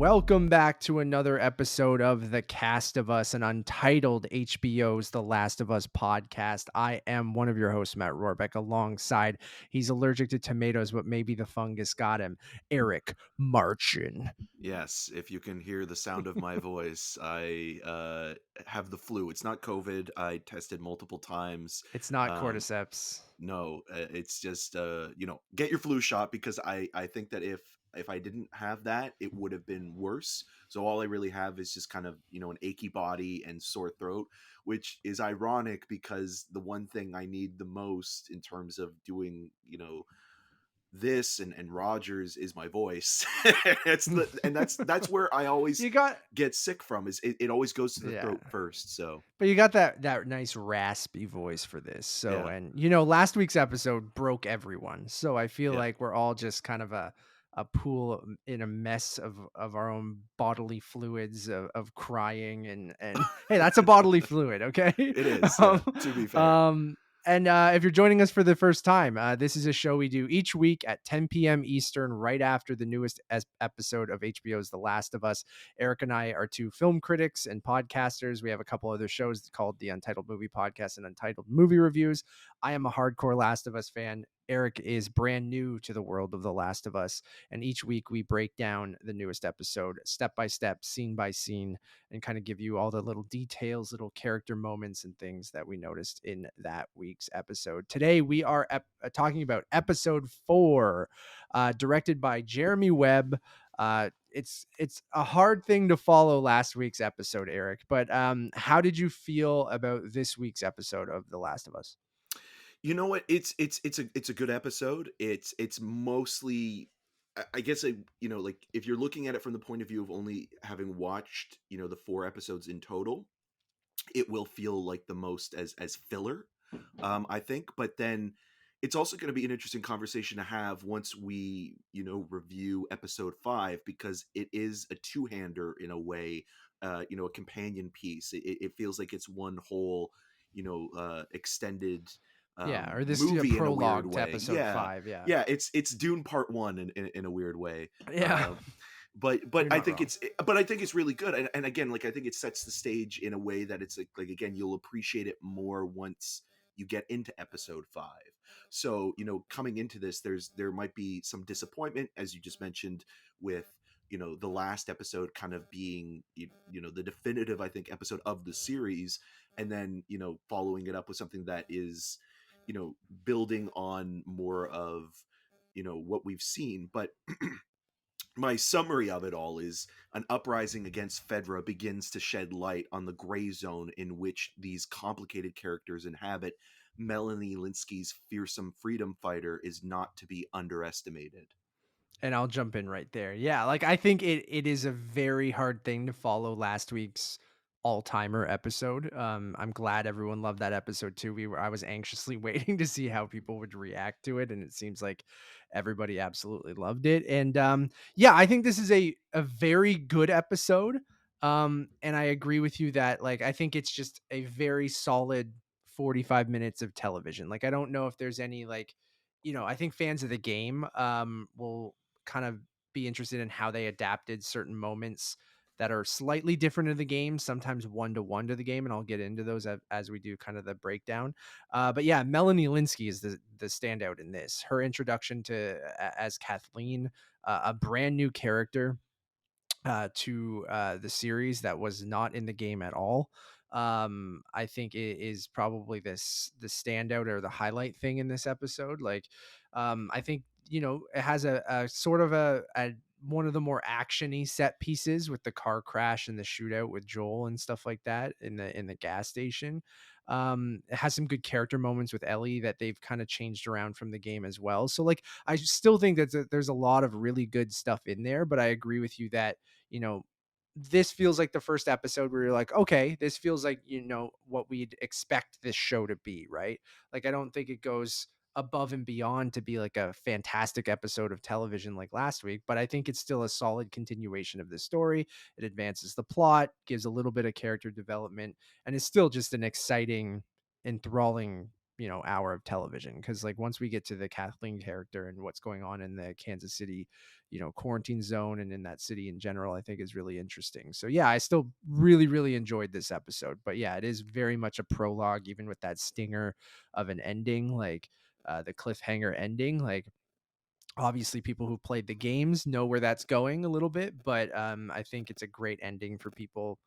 Welcome back to another episode of The Cast of Us, an untitled HBO's The Last of Us podcast. I am one of your hosts, Matt Rohrbeck, alongside he's allergic to tomatoes, but maybe the fungus got him, Eric Marchin. Yes, if you can hear the sound of my voice, I have the flu. It's not COVID. I tested multiple times. It's not Um, cordyceps. no, it's just get your flu shot because I think that if I didn't have that, it would have been worse. So all I really have is just kind of an achy body and sore throat, which is ironic because the one thing I need the most in terms of doing this and Rogers is my voice. That's where I always You got get sick from is it always goes to the yeah. throat first. So But you got that nice raspy voice for this. So yeah, and last week's episode broke everyone. So I feel yeah. like we're all just kind of a pool in a mess of our own bodily fluids of crying and hey, that's a bodily fluid, okay? It is, yeah, um, to be fair. um and if you're joining us for the first time, this is a show we do each week at 10 p.m. Eastern, right after the newest episode of HBO's The Last of Us. Eric and I are two film critics and podcasters. We have a couple other shows called the Untitled Movie Podcast and Untitled Movie Reviews. I am a hardcore Last of Us fan. Eric is brand new to the world of The Last of Us. And each week we break down the newest episode step by step, scene by scene, and kind of give you all the little details, little character moments, and things that we noticed in that week's episode. Today we are talking about episode 4, directed by Jeremy Webb. It's a hard thing to follow last week's episode, Eric, but how did you feel about this week's episode of The Last of Us? You know what? It's a good episode. It's mostly I guess like if you're looking at it from the point of view of only having watched, the 4 episodes in total, it will feel like the most as filler, I think. But then it's also going to be an interesting conversation to have once we review episode 5 because it is a two-hander in a way, a companion piece. It feels like it's one whole extended Yeah, or this movie in a weird prologue to way. episode Yeah, 5. Yeah. yeah, it's Dune Part 1 in a weird way. Yeah. um but You're I not think wrong. it's really good, and again, like, I think it sets the stage in a way that it's like again, you'll appreciate it more once you get into episode 5. So coming into this, there might be some disappointment, as you just mentioned, with the last episode kind of being the definitive, I think, episode of the series, and then following it up with something that is building on more of what we've seen. But my summary of it all is an uprising against Fedra begins to shed light on the gray zone in which these complicated characters inhabit. Melanie Linsky's fearsome freedom fighter is not to be underestimated. And I'll jump in right there. Yeah, like I think it is a very hard thing to follow last week's all-timer episode. I'm glad everyone loved that episode too. I was anxiously waiting to see how people would react to it, and it seems like everybody absolutely loved it. And yeah, I think this is a very good episode. And I agree with you that like I think it's just a very solid 45 minutes of television. Like I don't know if there's any like I think fans of the game will kind of be interested in how they adapted certain moments that are slightly different in the game, sometimes one to the game, and I'll get into those as we do kind of the breakdown. But yeah, Melanie Linsky is the standout in this. Her introduction to as Kathleen, a brand new character to the series that was not in the game at all. I think it is probably the standout or the highlight thing in this episode. Like, I think it has a sort of a one of the more actiony set pieces with the car crash and the shootout with Joel and stuff like that in the gas station. It has some good character moments with Ellie that they've kind of changed around from the game as well. So like, I still think that there's a lot of really good stuff in there, but I agree with you that you know, this feels like the first episode where you're like, okay, this feels like, what we'd expect this show to be, right? Like, I don't think it goes above and beyond to be like a fantastic episode of television like last week, but I think it's still a solid continuation of the story. It advances the plot, gives a little bit of character development, and is still just an exciting, enthralling hour of television, because like once we get to the Kathleen character and what's going on in the Kansas City quarantine zone and in that city in general, I think is really interesting. So yeah, I still really enjoyed this episode, but yeah, it is very much a prologue, even with that stinger of an ending, like the cliffhanger ending. Like obviously people who played the games know where that's going a little bit, but I think it's a great ending for people,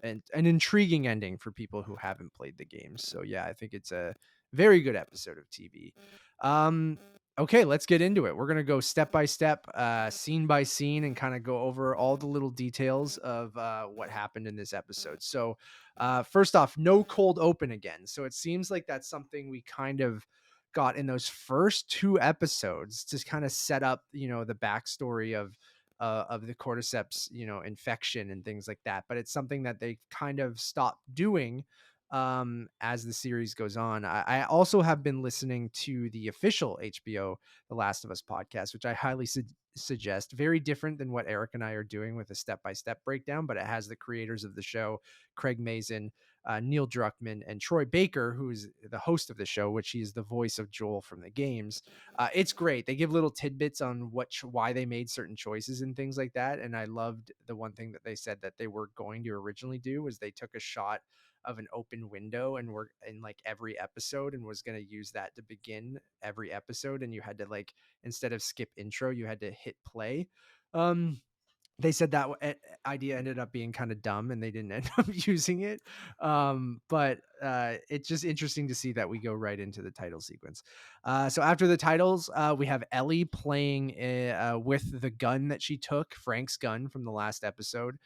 and an intriguing ending for people who haven't played the games. So yeah, I think it's a very good episode of TV. um okay, let's get into it. We're going to go step by step, scene by scene, and kind of go over all the little details of what happened in this episode. So first off, no cold open again. So it seems like that's something we kind of got in those first two episodes to kind of set up, the backstory of the cordyceps, infection and things like that. But it's something that they kind of stopped doing as the series goes on. I also have been listening to the official HBO The Last of Us podcast, which I highly suggest. Very different than what Eric and I are doing with a step by step breakdown, but it has the creators of the show, Craig Mazin, Neil Druckmann, and Troy Baker, who is the host of the show, which he is the voice of Joel from the games. It's great. They give little tidbits on why they made certain choices and things like that. And I loved the one thing that they said that they were going to originally do was they took a shot of an open window and were in like every episode and was going to use that to begin every episode. And you had to, like, instead of skip intro, you had to hit play. They said that idea ended up being kind of dumb and they didn't end up using it. But it's just interesting to see that we go right into the title sequence. So after the titles, we have Ellie playing with the gun that she took, Frank's gun from the last episode,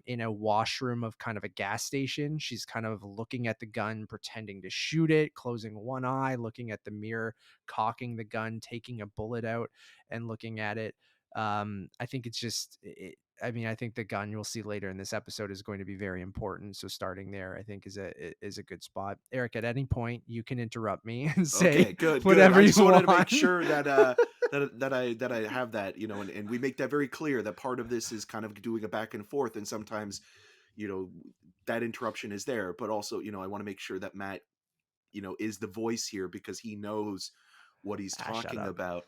in a washroom of kind of a gas station. She's kind of looking at the gun, pretending to shoot it, closing one eye, looking at the mirror, cocking the gun, taking a bullet out and looking at it. I think it's just I mean, I think the gun you'll see later in this episode is going to be very important, so starting there I think is a good spot. Eric, at any point you can interrupt me and say Okay, good. whatever I you just wanted to want. make sure that that I have that, and we make that very clear that part of this is kind of doing a back and forth, and sometimes, you know, that interruption is there, but also, I want to make sure that Matt, is the voice here because he knows what he's Shut talking up. about.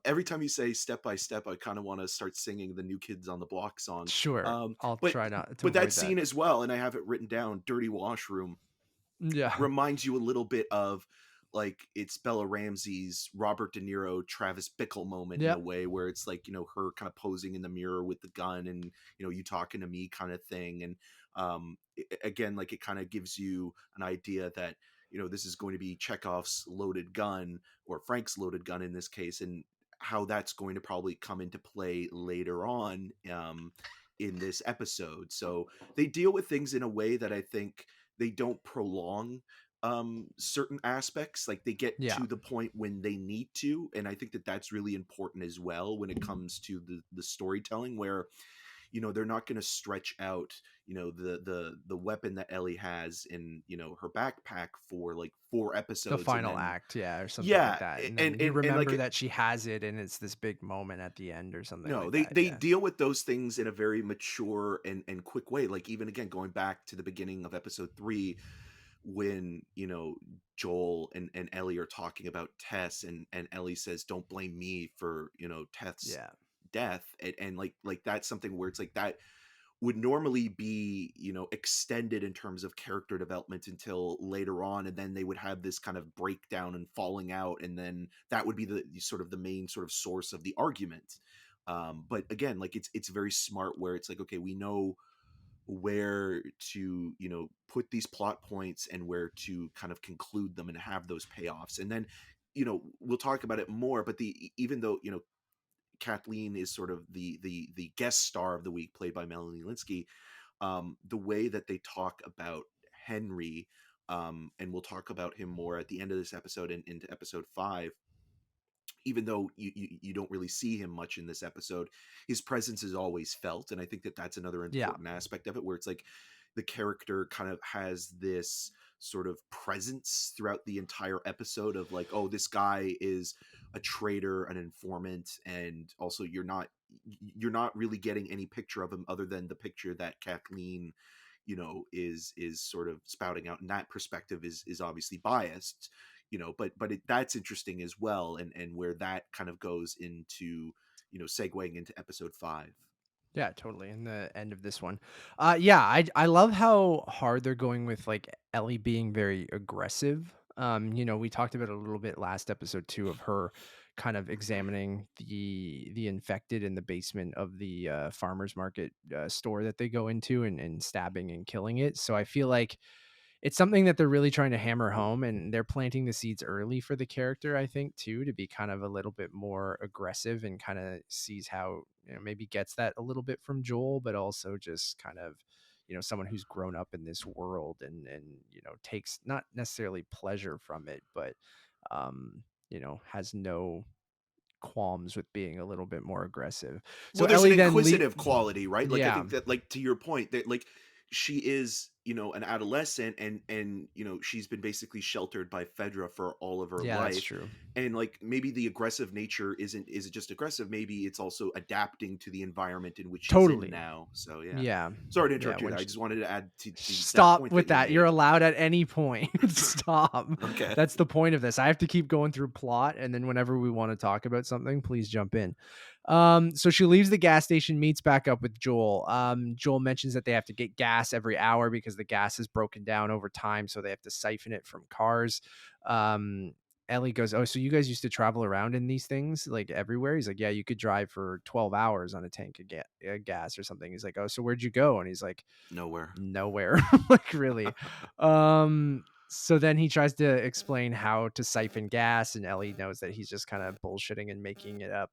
Every time you say step by step, I kind of want to start singing the New Kids on the Block song. Sure, Um, I'll but try not to but that avoid that. scene as well, and I have it written down, Dirty Washroom, Yeah. reminds you a little bit of, like, it's Bella Ramsey's Robert De Niro Travis Bickle moment in a Yep. way where it's like, her kind of posing in the mirror with the gun and, you talking to me kind of thing. And again, like, it kind of gives you an idea that, this is going to be Chekhov's loaded gun, or Frank's loaded gun in this case, and how that's going to probably come into play later on in this episode. So they deal with things in a way that I think they don't prolong certain aspects. Like, they get Yeah. to the point when they need to, and I think that that's really important as well when it comes to the storytelling, where, they're not going to stretch out, the weapon that Ellie has in, her backpack for like 4 The episodes, and final then, act, yeah, or something like yeah, that, and and then you like, remember that she has it and it's this big moment at the end or something no, like they that. they Yeah. deal with those things in a very mature and quick way. Like, even again, going back to the beginning of episode 3, when, Joel and Ellie are talking about Tess, and Ellie says, "Don't blame me for, Tess Yeah. death," and like that's something where it's like that would normally be, extended in terms of character development until later on, and then they would have this kind of breakdown and falling out, and then that would be the sort of the main sort of source of the argument. But again, like, it's very smart where it's like, okay, we know where to, put these plot points and where to kind of conclude them and have those payoffs. And then, we'll talk about it more, but even though, Kathleen is sort of the guest star of the week, played by Melanie Linsky, the way that they talk about Henry, and we'll talk about him more at the end of this episode and into episode 5. Even though you don't really see him much in this episode, his presence is always felt, and I think that that's another Yeah. important aspect of it, where it's like the character kind of has this sort of presence throughout the entire episode of like, oh, this guy is a traitor, an informant, and also you're not really getting any picture of him other than the picture that Kathleen, is sort of spouting out, and that perspective is obviously biased. that's interesting as well, and where that kind of goes into, segueing into episode 5. Yeah, totally. In the end of this one. Yeah, I love how hard they're going with like Ellie being very aggressive. We talked about it a little bit last episode too of her kind of examining the infected in the basement of the farmers market store that they go into and stabbing and killing it. So I feel like it's something that they're really trying to hammer home, and they're planting the seeds early for the character, I think, too, to be kind of a little bit more aggressive and kind of sees how, maybe gets that a little bit from Joel, but also just kind of, someone who's grown up in this world and takes not necessarily pleasure from it, but, has no qualms with being a little bit more aggressive. So Well, there's an Ellie then inquisitive quality, right? Like, I yeah, think that, like, to your point, that, like, she is, an adolescent, and she's been basically sheltered by Fedra for all of her yeah, that's life. true. And, like, maybe the aggressive nature isn't just aggressive, maybe it's also adapting to the environment in which she's in Totally. now. So, yeah. Yeah. Sorry to Yeah. interrupt you there. I just wanted to add to that Stop point that with you that. You're made. allowed at any point. Stop. Okay. That's the point of this. I have to keep going through plot, and then whenever we want to talk about something, please jump in. So she leaves the gas station, meets back up with Joel. Joel mentions that they have to get gas every hour because the gas is broken down over time, so they have to siphon it from cars. Um, Ellie goes, "Oh, so you guys used to travel around in these things like everywhere?" He's like, "Yeah, you could drive for 12 hours on a tank of gas or something." He's like, "Oh, so where'd you go?" And he's like, Nowhere. nowhere. Like, really. So then he tries to explain how to siphon gas, and Ellie knows that he's just kind of bullshitting and making it up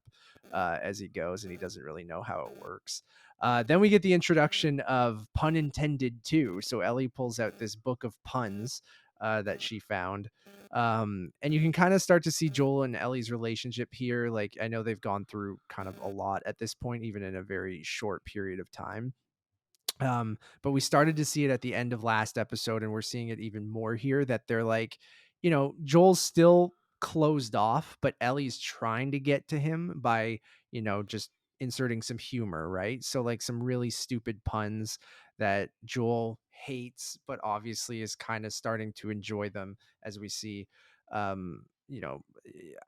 as he goes, and he doesn't really know how it works. Then we get the introduction of pun intended too. So Ellie pulls out this book of puns that she found. And you can kind of start to see Joel and Ellie's relationship here. Like, I know they've gone through kind of a lot at this point, even in a very short period of time. But we started to see it at the end of last episode, and we're seeing it even more here that they're like, Joel's still closed off, but Ellie's trying to get to him by, just inserting some humor, right? So, like, some really stupid puns that Joel hates, but obviously is kind of starting to enjoy them as we see, um, you know,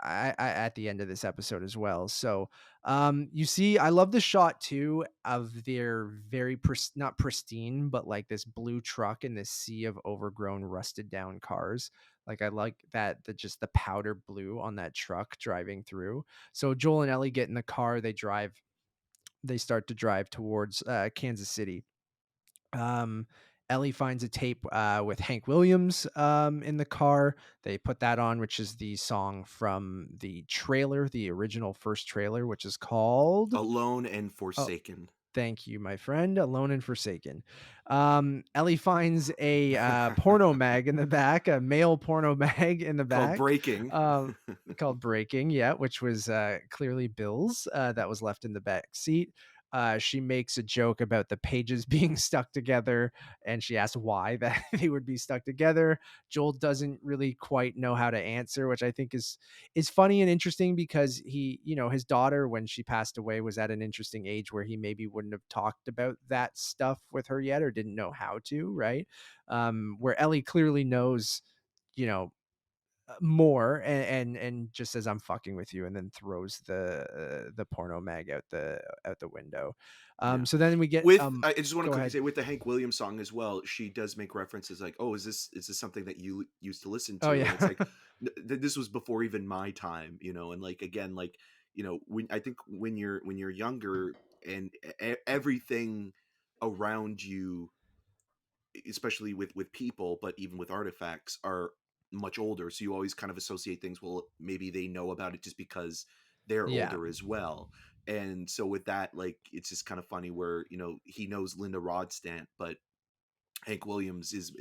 at the end of this episode as well. So, you see, I love the shot too of their very not pristine, but like this blue truck in this sea of overgrown, rusted down cars. Like, I like that just the powder blue on that truck driving through. So Joel and Ellie get in the car, they start to drive towards Kansas City. Um, Ellie finds a tape with Hank Williams in the car. They put that on, which is the song from the trailer, the original first trailer, which is called. Alone and Oh, forsaken. thank you, my friend. Alone and Forsaken. Ellie finds a porno mag in the back, a male porno mag in the Called back, Breaking. um, called Breaking. Yeah, which was clearly Bill's that was left in the back seat. She makes a joke about the pages being stuck together, and she asks why that they would be stuck together. Joel doesn't really quite know how to answer, which I think is funny and interesting because his daughter, when she passed away, was at an interesting age where he maybe wouldn't have talked about that stuff with her yet or didn't know how to, right? Where Ellie clearly knows, you know, more and just says I'm fucking with you and then throws the porno mag out the window. Yeah. So then we get I just want to go quickly ahead. say, with the Hank Williams song as well, she does make references like, "Oh, is this something that you used to listen Oh to?" yeah. And it's like, this was before even my time, and like, again, like, when I think when you're younger, and everything around you, especially with people, but even with artifacts, are much older, so you always kind of associate things, well, maybe they know about it just because they're Yeah. older as well. And so with that, like, it's just kind of funny where, he knows Linda Ronstadt, but Hank Williams is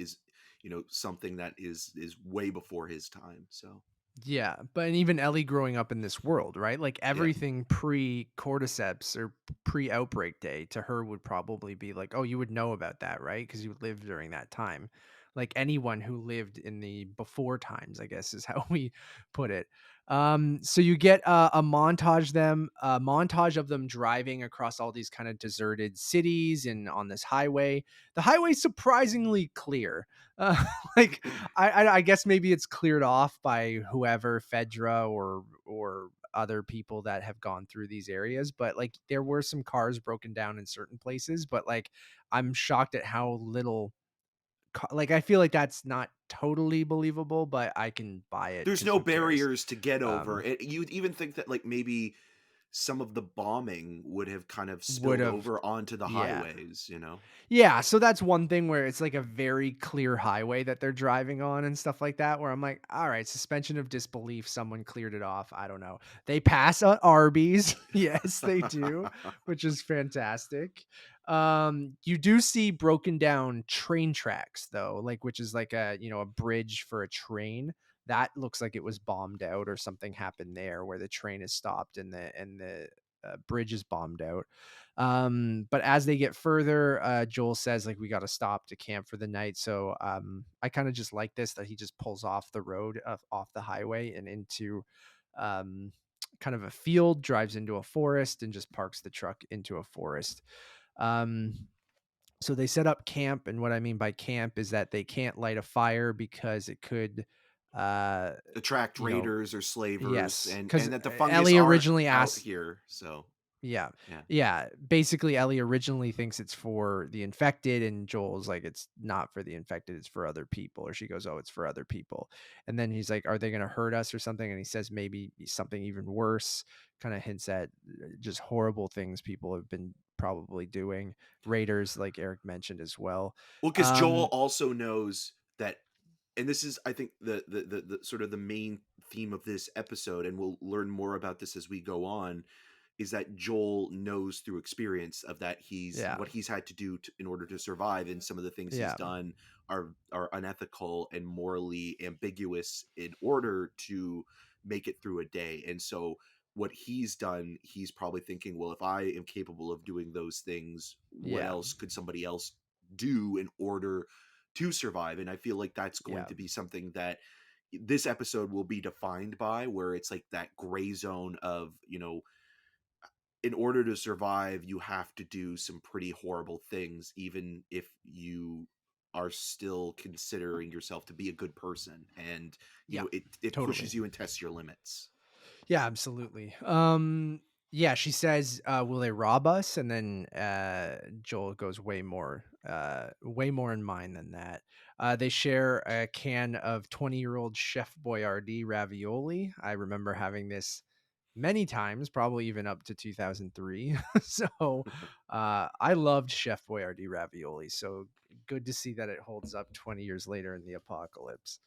something that is way before his time. So Yeah, but and even Ellie growing up in this world, right? Like yeah. everything pre-cordyceps or pre-outbreak day to her would probably be like, "Oh, you would know about that, right? Because you lived during that time." like anyone who lived in the before times, I guess is how we put it. So you get a montage of them driving across all these kind of deserted cities and on this highway. The highway's surprisingly clear. Uh, like I guess maybe it's cleared off by whoever, Fedra or other people that have gone through these areas, but like there were some cars broken down in certain places, but like I'm shocked at how little like I feel like that's not totally believable, but I can buy it There's because no who cares? barriers to get over. Um, You'd even think that like maybe some of the bombing would have kind of would spilled have, over onto the yeah. highways, you know? Yeah, so that's one thing where it's like a very clear highway that they're driving on and stuff like that, where I'm like, all right, suspension of disbelief, someone cleared it off. I don't know. They pass Arby's. Yes, they do, which is fantastic. You do see broken down train tracks though, like which is like a, a bridge for a train. That looks like it was bombed out or something happened there where the train is stopped and the bridge is bombed out. But as they get further, Joel says like we got to stop to camp for the night. So I kind of just like this that he just pulls off the road off the highway and into um, kind of a field, drives into a forest, and just parks the truck into a forest. Um, so they set up camp, and what I mean by camp is that they can't light a fire because it could, uh, Attract you know, raiders or slavers, yes, and because that the fungus Ellie aren't originally out asked. here, so Yeah. yeah. Yeah. Basically, Ellie originally thinks it's for the infected, and Joel's like, it's not for the infected, it's for other people. Or she goes, oh, it's for other people. And then he's like, are they going to hurt us or something? And he says, maybe something even worse, kind of hints at just horrible things people have been probably doing. Raiders, like Eric mentioned as well. Well, because Joel Um, also knows that, and this is, I think, the sort of the main theme of this episode, and we'll learn more about this as we go on, is that Joel knows through experience of that he's yeah. what he's had to do in order to survive, and some of the things he's Yeah. done are unethical and morally ambiguous in order to make it through a day. And so what he's done, he's probably thinking, well, if I am capable of doing those things, what Yeah. else could somebody else do in order to survive? And I feel like that's going Yeah. to be something that this episode will be defined by, where it's like that gray zone of, in order to survive, you have to do some pretty horrible things, even if you are still considering yourself to be a good person. And, Yeah. it Totally. pushes you and tests your limits. Yeah, absolutely. Yeah, she says, "Will they rob us?" And then Joel goes way more in mind than that. They share a can of 20-year-old Chef Boyardee ravioli. I remember having this many times, probably even up to 2003. So I loved Chef Boyardee ravioli. So good to see that it holds up 20 years later in the apocalypse.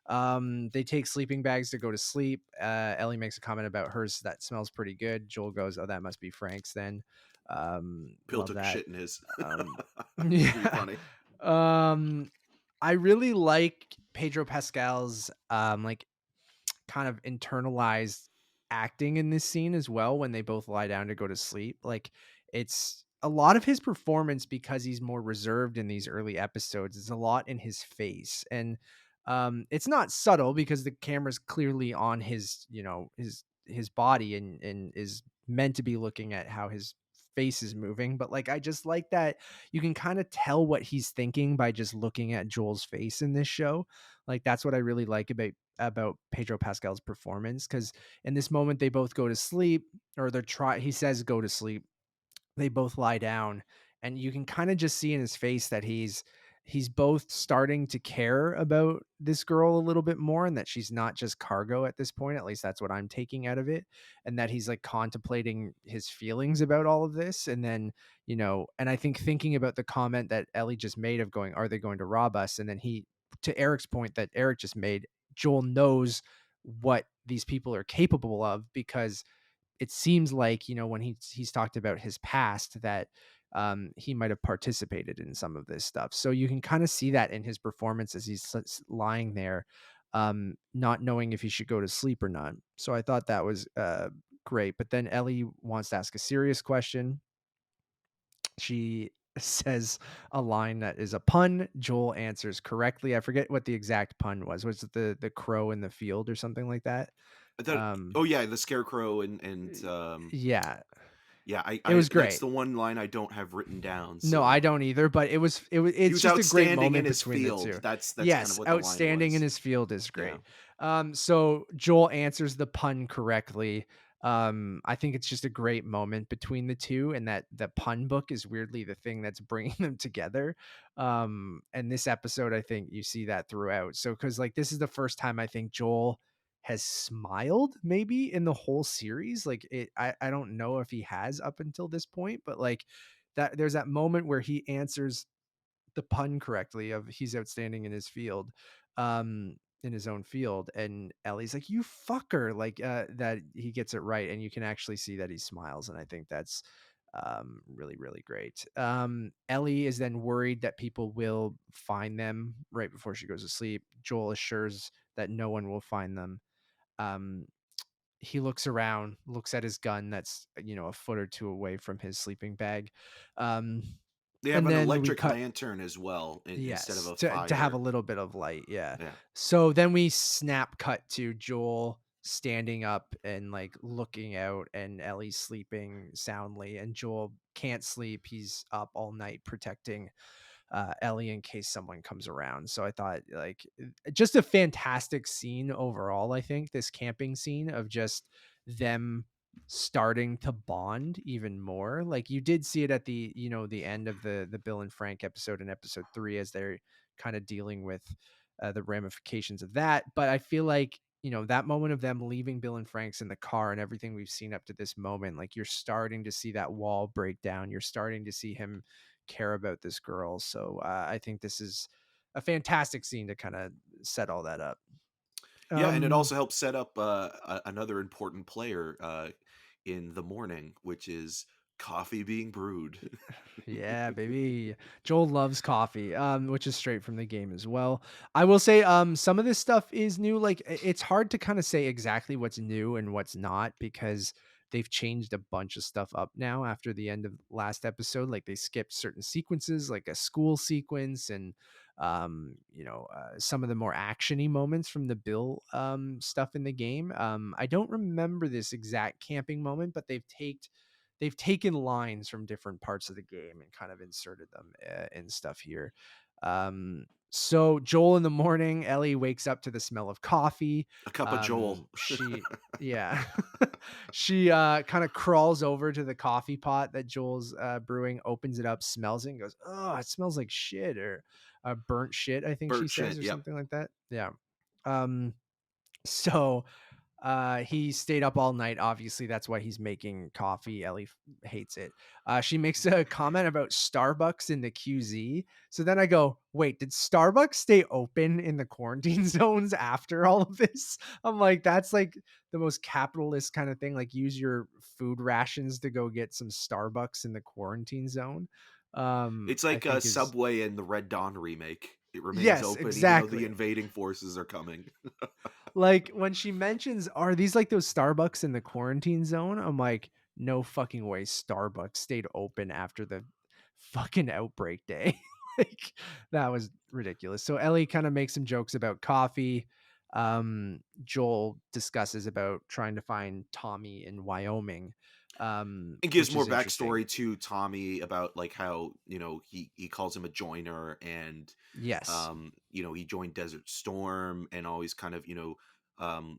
They take sleeping bags to go to sleep. Ellie makes a comment about hers that smells pretty good. Joel goes, "Oh, that must be Frank's then." Bill Love took a that. shit in his. It's pretty Yeah. funny. Um, I really like Pedro Pascal's like kind of internalized acting in this scene as well when they both lie down to go to sleep. Like it's a lot of his performance because he's more reserved in these early episodes. It's a lot in his face. And it's not subtle because the camera's clearly on his, his body and is meant to be looking at how his face is moving. But like I just like that you can kind of tell what he's thinking by just looking at Joel's face in this show. Like that's what I really like about Pedro Pascal's performance, because in this moment they both go to sleep, or he says go to sleep. They both lie down, and you can kind of just see in his face that he's both starting to care about this girl a little bit more, and that she's not just cargo at this point. At least that's what I'm taking out of it. And that he's like contemplating his feelings about all of this. And then, and I think thinking about the comment that Ellie just made of going, are they going to rob us? And then to Eric's point that Eric just made, Joel knows what these people are capable of, because it seems like, when he's talked about his past, that he might have participated in some of this stuff. So you can kind of see that in his performance as he's lying there, not knowing if he should go to sleep or not. So I thought that was great. But then Ellie wants to ask a serious question. She says a line that is a pun. Joel answers correctly. I forget what the exact pun was. Was it the crow in the field or something like that? I thought, Um, oh yeah, the scarecrow and yeah, yeah, it was that's great. the one line I don't have written down. No, So I don't either, but he it's was just a great outstanding in moment his between the field. 2. That's kind of Yes, what the line outstanding in was. his field is Yeah. great. So Joel answers the pun correctly. I think it's just a great moment between the 2, and that the pun book is weirdly the thing that's bringing them together. And this episode, I think you see that throughout. So, because like, this is the first time I think Joel has smiled maybe in the whole series. Like, I don't know if he has up until this point, but like, that there's that moment where he answers the pun correctly of he's outstanding in his field, in his own field, and Ellie's like, "You fucker," like, that he gets it right, and you can actually see that he smiles, and I think that's really, really great. Ellie is then worried that people will find them right before she goes to sleep. Joel assures that no one will find them. Um, he looks around, looks at his gun that's, a foot or two away from his sleeping bag. Um, They have and an then we electric cut. lantern as well instead of Yes, a to have a fire. little bit of light, yeah. Yeah. So then we snap cut to Joel standing up and, like, looking out, and Ellie's sleeping soundly, and Joel can't sleep. He's up all night protecting, Ellie in case someone comes around. So I thought, like, just a fantastic scene overall, I think, this camping scene of just them starting to bond even more. Like, you did see it at the end of the Bill and Frank episode in episode 3 as they're kind of dealing with, the ramifications of that. But I feel like, that moment of them leaving Bill and Frank's in the car and everything we've seen up to this moment, like, you're starting to see that wall break down. You're starting to see him care about this girl. So, I think this is a fantastic scene to kind of set all that up. Yeah, and it Um, also helps set up another important player in the morning, which is coffee being brewed. Yeah, baby. Joel loves coffee, which is straight from the game as well. I will say, some of this stuff is new. Like, it's hard to kind of say exactly what's new and what's not because they've changed a bunch of stuff up now after the end of last episode. Like, they skipped certain sequences, like a school sequence, and some of the more actiony moments from the Bill stuff in the game. I don't remember this exact camping moment, but they've taken lines from different parts of the game and kind of inserted them, in stuff here. So Joel in the morning, Ellie wakes up to the smell of coffee. A cup of Joel. She yeah. She kind of crawls over to the coffee pot that Joel's brewing, opens it up, smells it, and goes, "Oh, it smells like shit," or burnt shit, I think she Burnt says, shit. or Yep. something like that. Yeah. Um so he stayed up all night. Obviously, that's why he's making coffee. Ellie hates it. She makes a comment about Starbucks in the QZ. So then I go, wait, did Starbucks stay open in the quarantine zones after all of this? I'm like, that's like the most capitalist kind of thing. Like, use your food rations to go get some Starbucks in the quarantine zone. It's I like a think is Subway in the Red Dawn remake. It remains yes, open even though the exactly. invading forces are coming. Like, when she mentions, "Are these like those Starbucks in the quarantine zone?" I'm like, "No fucking way Starbucks stayed open after the fucking outbreak day." Like, that was ridiculous. So Ellie kinda makes some jokes about coffee. Joel discusses about trying to find Tommy in Wyoming, It gives which more is interesting. backstory to Tommy about like how he calls him a joiner and Yes. he joined Desert Storm and always kind of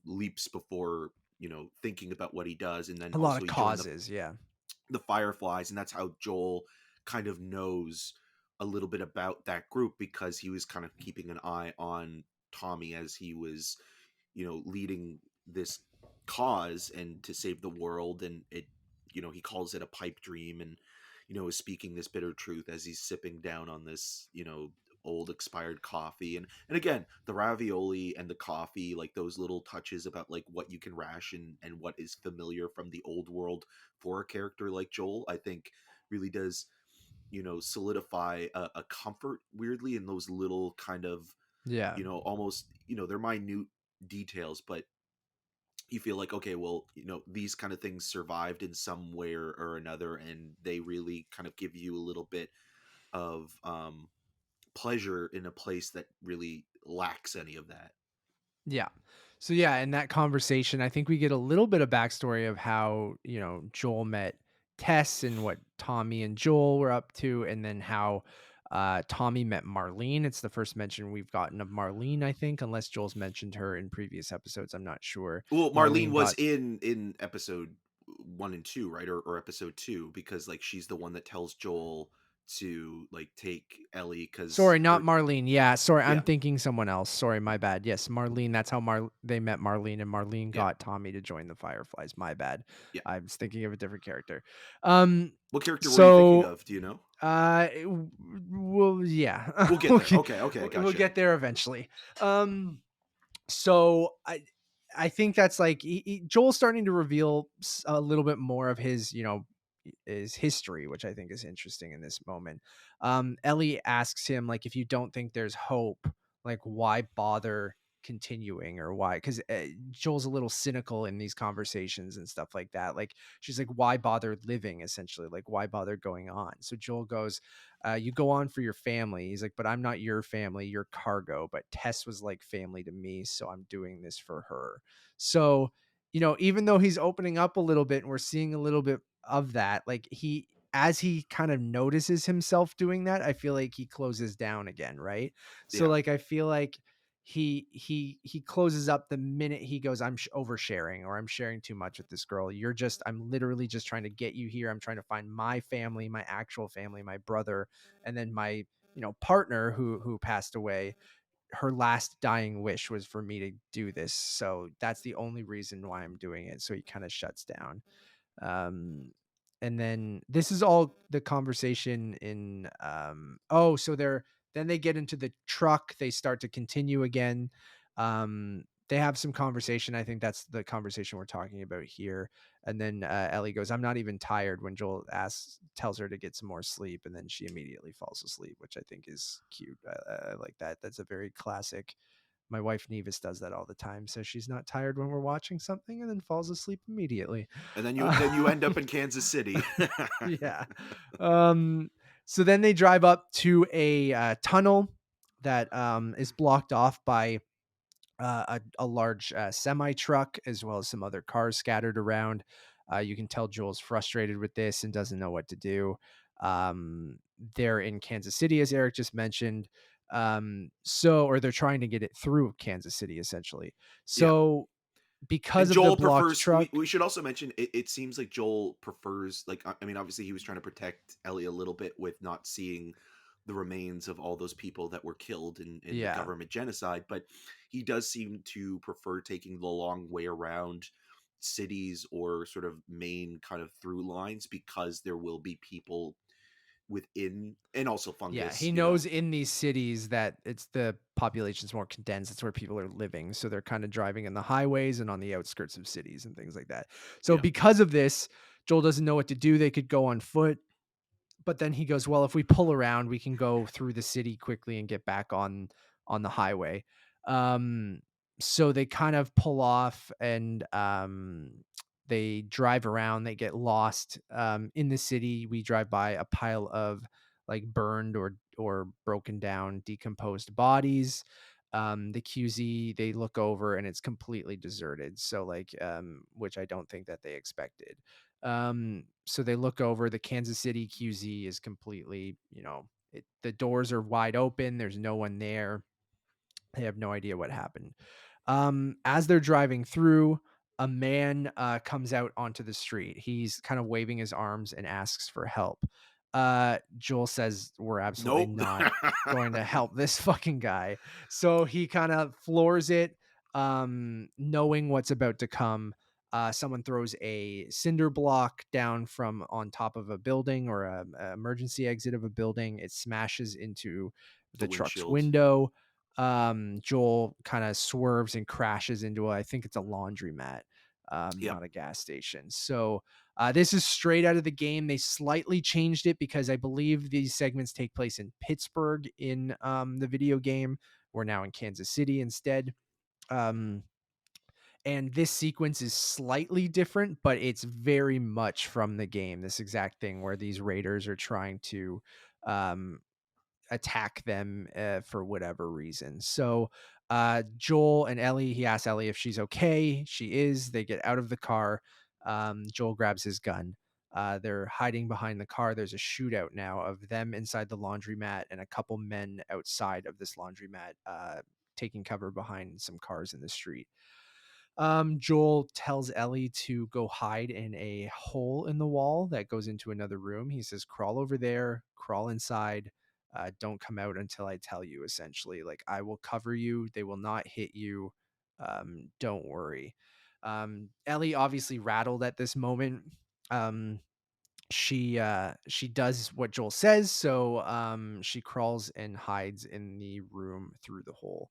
leaps before thinking about what he does, and then A lot also of he joined causes, yeah. the Fireflies, and that's how Joel kind of knows a little bit about that group because he was kind of keeping an eye on Tommy as he was leading this cause and to save the world. And he calls it a pipe dream, and is speaking this bitter truth as he's sipping down on this old expired coffee. And again, the ravioli and the coffee, like those little touches about like what you can ration and what is familiar from the old world for a character like Joel, I think really does solidify a comfort weirdly in those little kind of Yeah. almost they're minute details, but you feel like, okay, well, these kind of things survived in some way or another, and they really kind of give you a little bit of pleasure in a place that really lacks any of that. Yeah. So yeah, in that conversation, I think we get a little bit of backstory of how, Joel met Tess and what Tommy and Joel were up to, and then how Tommy met Marlene. It's the first mention we've gotten of Marlene, I think, unless Joel's mentioned her in previous episodes. I'm not sure. Well, Marlene Marlene was got in episode 1 and 2, right? Or episode 2, because like she's the one that tells Joel to like take Ellie cuz Sorry, not or Marlene. Yeah, sorry, I'm yeah, thinking someone else. Sorry, my bad. Yes, Marlene. That's how they met Marlene, and Marlene yeah, got Tommy to join the Fireflies. My bad. yeah. I was thinking of a different character. Um, What character were you thinking so of? Do you know? well, yeah, We'll get we'll there. get, Okay, okay, we'll gotcha. get there eventually. Um, so I think that's like Joel's starting to reveal a little bit more of his, his history, which I think is interesting in this moment. Ellie asks him like, if you don't think there's hope, like why bother continuing, or why? Because Joel's a little cynical in these conversations and stuff like that. Like she's like, why bother living? Essentially, like why bother going on? So Joel goes, you go on for your family. He's like, but I'm not your family, you're cargo. But Tess was like family to me, so I'm doing this for her. So, even though he's opening up a little bit and we're seeing a little bit of that, like as he kind of notices himself doing that, I feel like he closes down again, right? So Yeah. like I feel like he closes up the minute he goes, I'm oversharing, or I'm sharing too much with this girl. I'm literally just trying to get you here. I'm trying to find my family, my actual family, my brother, and then my, partner who passed away. Her last dying wish was for me to do this, so that's the only reason why I'm doing it. So he kind of shuts down. um and then this is all the conversation in so then they get into the truck, they start to continue again. They have some conversation, I think that's the conversation we're talking about here. And then Ellie goes, I'm not even tired, when Joel tells her to get some more sleep, and then she immediately falls asleep, which I think is cute. I like that. That's a very classic. My wife Nevis does that all the time, so she's not tired when we're watching something and then falls asleep immediately. And then you Uh, end up in Kansas City. yeah. Um, so then they drive up to a tunnel that is blocked off by a large semi truck, as well as some other cars scattered around. You can tell Joel's frustrated with this and doesn't know what to do. They're in Kansas City, as Eric just mentioned. Or they're trying to get it through Kansas City, essentially. Yeah. So And because of the Joel blocked prefers. truck, We should also mention. It seems like Joel prefers. Like I mean, obviously he was trying to protect Ellie a little bit with not seeing the remains of all those people that were killed in the yeah, government genocide, but he does seem to prefer taking the long way around cities or sort of main kind of through lines, because there will be people within, and also yeah, fungus. he knows in these cities that it's the population's more condensed. It's where people are living. So they're kind of driving in the highways and on the outskirts of cities and things like that. So Yeah, because of this, Joel doesn't know what to do. They could go on foot, but then he goes, well, if we pull around, we can go through the city quickly and get back on the highway. Um, so they kind of pull off, and they drive around. They get lost in the city. We drive by a pile of like burned or broken down, decomposed bodies. The QZ, they look over and it's completely deserted. So like, which I don't think that they expected. So they look over, the Kansas City QZ is completely, the doors are wide open. There's no one there. They have no idea what happened. As they're driving through, a man comes out onto the street. He's kind of waving his arms and asks for help. Joel says, we're absolutely nope. not going to help this fucking guy. So he kind of floors it, knowing what's about to come. Someone throws a cinder block down from on top of a building, or a emergency exit of a building. It smashes into The the truck's windshield. window. Joel kind of swerves and crashes into I think it's a laundromat, Yep. not a gas station. So this is straight out of the game. They slightly changed it because I believe these segments take place in Pittsburgh in the video game. We're now in Kansas City instead. Um, and this sequence is slightly different, but it's very much from the game. This exact thing where these raiders are trying to um, attack them for whatever reason. So Joel and Ellie, he asks Ellie if she's okay. She is. They get out of the car. Joel grabs his gun. They're hiding behind the car. There's a shootout now of them inside the laundromat and a couple men outside of this laundromat, taking cover behind some cars in the street. Joel tells Ellie to go hide in a hole in the wall that goes into another room. He says, crawl over there, crawl inside. Don't come out until I tell you, essentially. Like, I will cover you. They will not hit you. Don't worry. Ellie obviously rattled at this moment. Um, she does what Joel says, so she crawls and hides in the room through the hole.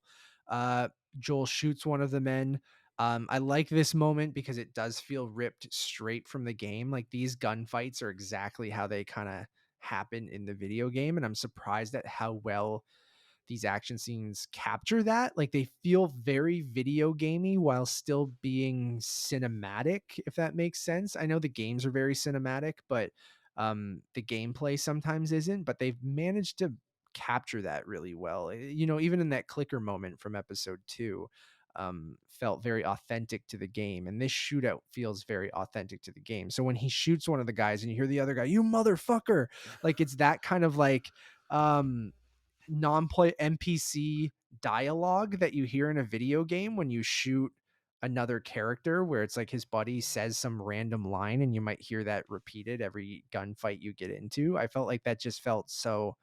Uh Joel shoots one of the men. I like this moment because it does feel ripped straight from the game. Like, these gunfights are exactly how they kind of happen in the video game, and I'm surprised at how well these action scenes capture that. Like, they feel very video gamey while still being cinematic, if that makes sense. I know the games are very cinematic, but the gameplay sometimes isn't, but they've managed to capture that really well. Even in that clicker moment from episode 2, felt very authentic to the game, and this shootout feels very authentic to the game. So when he shoots one of the guys and you hear the other guy, you motherfucker, like, it's that kind of like um non-play NPC dialogue that you hear in a video game when you shoot another character, where it's like his buddy says some random line and you might hear that repeated every gunfight you get into. I felt like that just felt so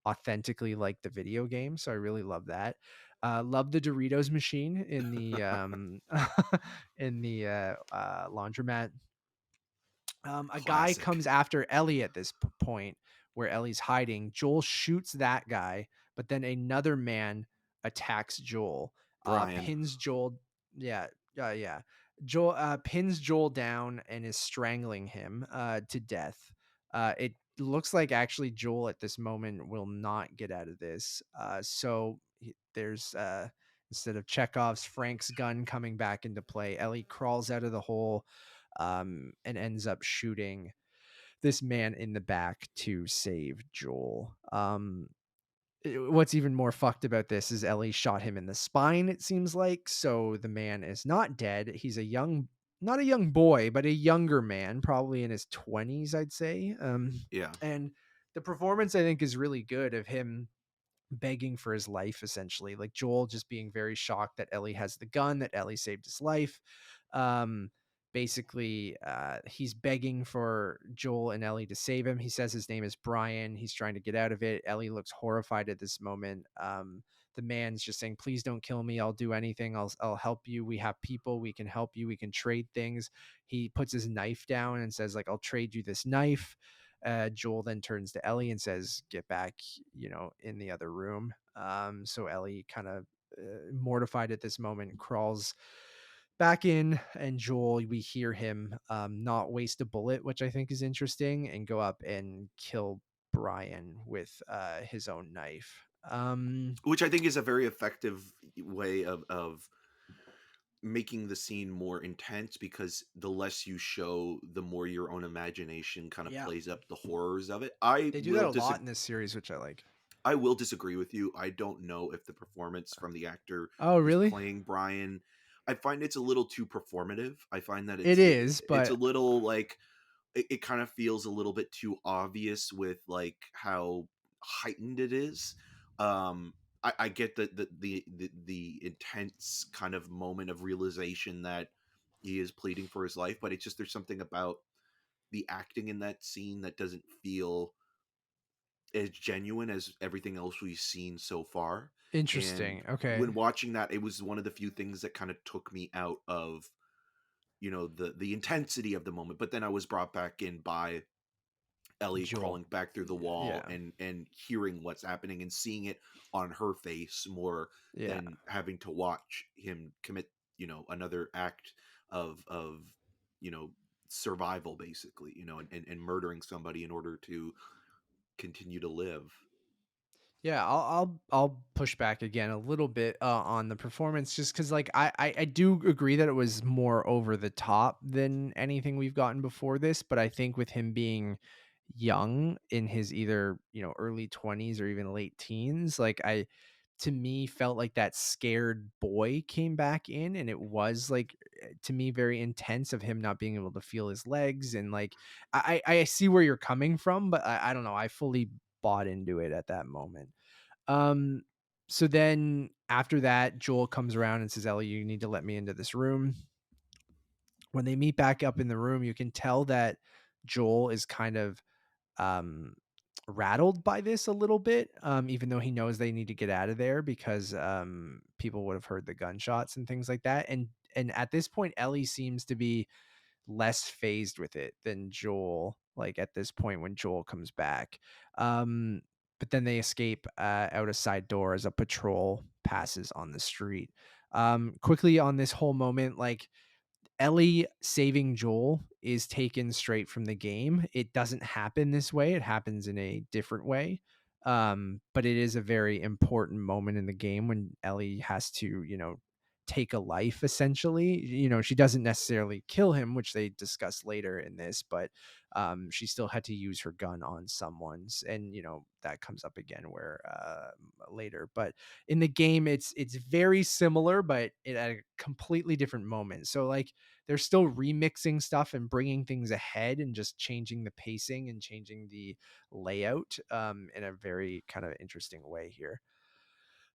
authentically like the video game, so I really love that. Love the Doritos machine in the in the laundromat. A guy Classic. comes after Ellie at this point where Ellie's hiding. Joel shoots that guy, but then another man attacks Joel, Brian. pins Joel. Yeah, yeah. Joel pins Joel down and is strangling him to death. It looks like actually Joel at this moment will not get out of this. There's instead of Chekhov's Frank's gun coming back into play, Ellie crawls out of the hole, and ends up shooting this man in the back to save Joel. What's even more fucked about this is Ellie shot him in the spine, it seems like. So the man is not dead. He's not a young boy, but a younger man, probably in his 20s, I'd say. Yeah. And the performance, I think, is really good of him begging for his life, essentially. Like, Joel just being very shocked that Ellie has the gun, that Ellie saved his life. um Basically, he's begging for Joel and Ellie to save him. He says his name is Brian. He's trying to get out of it. Ellie looks horrified at this moment. The man's just saying, please don't kill me, I'll do anything, I'll help you, we have people, we can help you, we can trade things. He puts his knife down and says, like, I'll trade you this knife. Joel then turns to Ellie and says, "Get back, in the other room." So Ellie, kind of mortified at this moment, crawls back in, and Joel, we hear him not waste a bullet, which I think is interesting, and go up and kill Brian with his own knife. Which I think is a very effective way of making the scene more intense, because the less you show, the more your own imagination kind of Yeah, plays up the horrors of it. they do that a lot in this series, which I like. I will disagree with you. I don't know if the performance from the actor Oh, who's really? playing Brian, I find it's a little too performative. I find that It is, it's a but little like it kind of feels a little bit too obvious with like how heightened it is. I get the intense kind of moment of realization that he is pleading for his life, but it's just there's something about the acting in that scene that doesn't feel as genuine as everything else we've seen so far. And interesting. Okay. when watching that, it was one of the few things that kind of took me out of the intensity of the moment. But then I was brought back in by Ellie Joel. crawling back through the wall Yeah. and hearing what's happening and seeing it on her face more Yeah. than having to watch him commit another act of you know survival, basically, and murdering somebody in order to continue to live. Yeah, I'll push back again a little bit on the performance, just because, like, I do agree that it was more over the top than anything we've gotten before this, but I think with him being young in his either, early 20s or even late teens. Like to me felt like that scared boy came back in, and it was like to me very intense of him not being able to feel his legs. And like I see where you're coming from, but I don't know, I fully bought into it at that moment. um so then after that, Joel comes around and says, Ellie, you need to let me into this room. When they meet back up in the room, you can tell that Joel is kind of um rattled by this a little bit, even though he knows they need to get out of there because people would have heard the gunshots and things like that. And at this point, Ellie seems to be less phased with it than Joel, like at this point when Joel comes back. um but then they escape out a side door as a patrol passes on the street. Quickly on this whole moment, like, Ellie saving Joel is taken straight from the game. It doesn't happen this way. It happens in a different way. But it is a very important moment in the game when Ellie has to, take a life essentially. She doesn't necessarily kill him, which they discuss later in this, but she still had to use her gun on someone's, and that comes up again where later. But in the game, it's very similar, but it at a completely different moment. So like they're still remixing stuff and bringing things ahead and just changing the pacing and changing the layout in a very kind of interesting way here.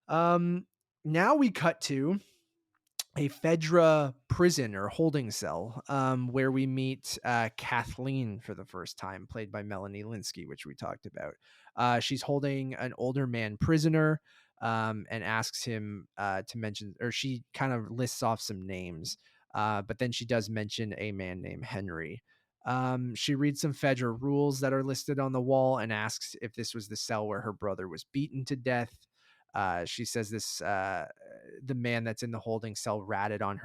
Um, Now we cut to a Fedra prison or holding cell, where we meet Kathleen for the first time, played by Melanie Linsky, which we talked about. She's holding an older man prisoner, and asks him to mention, or she kind of lists off some names, but then she does mention a man named Henry. She reads some Fedra rules that are listed on the wall and asks if this was the cell where her brother was beaten to death. She says this the man that's in the holding cell ratted on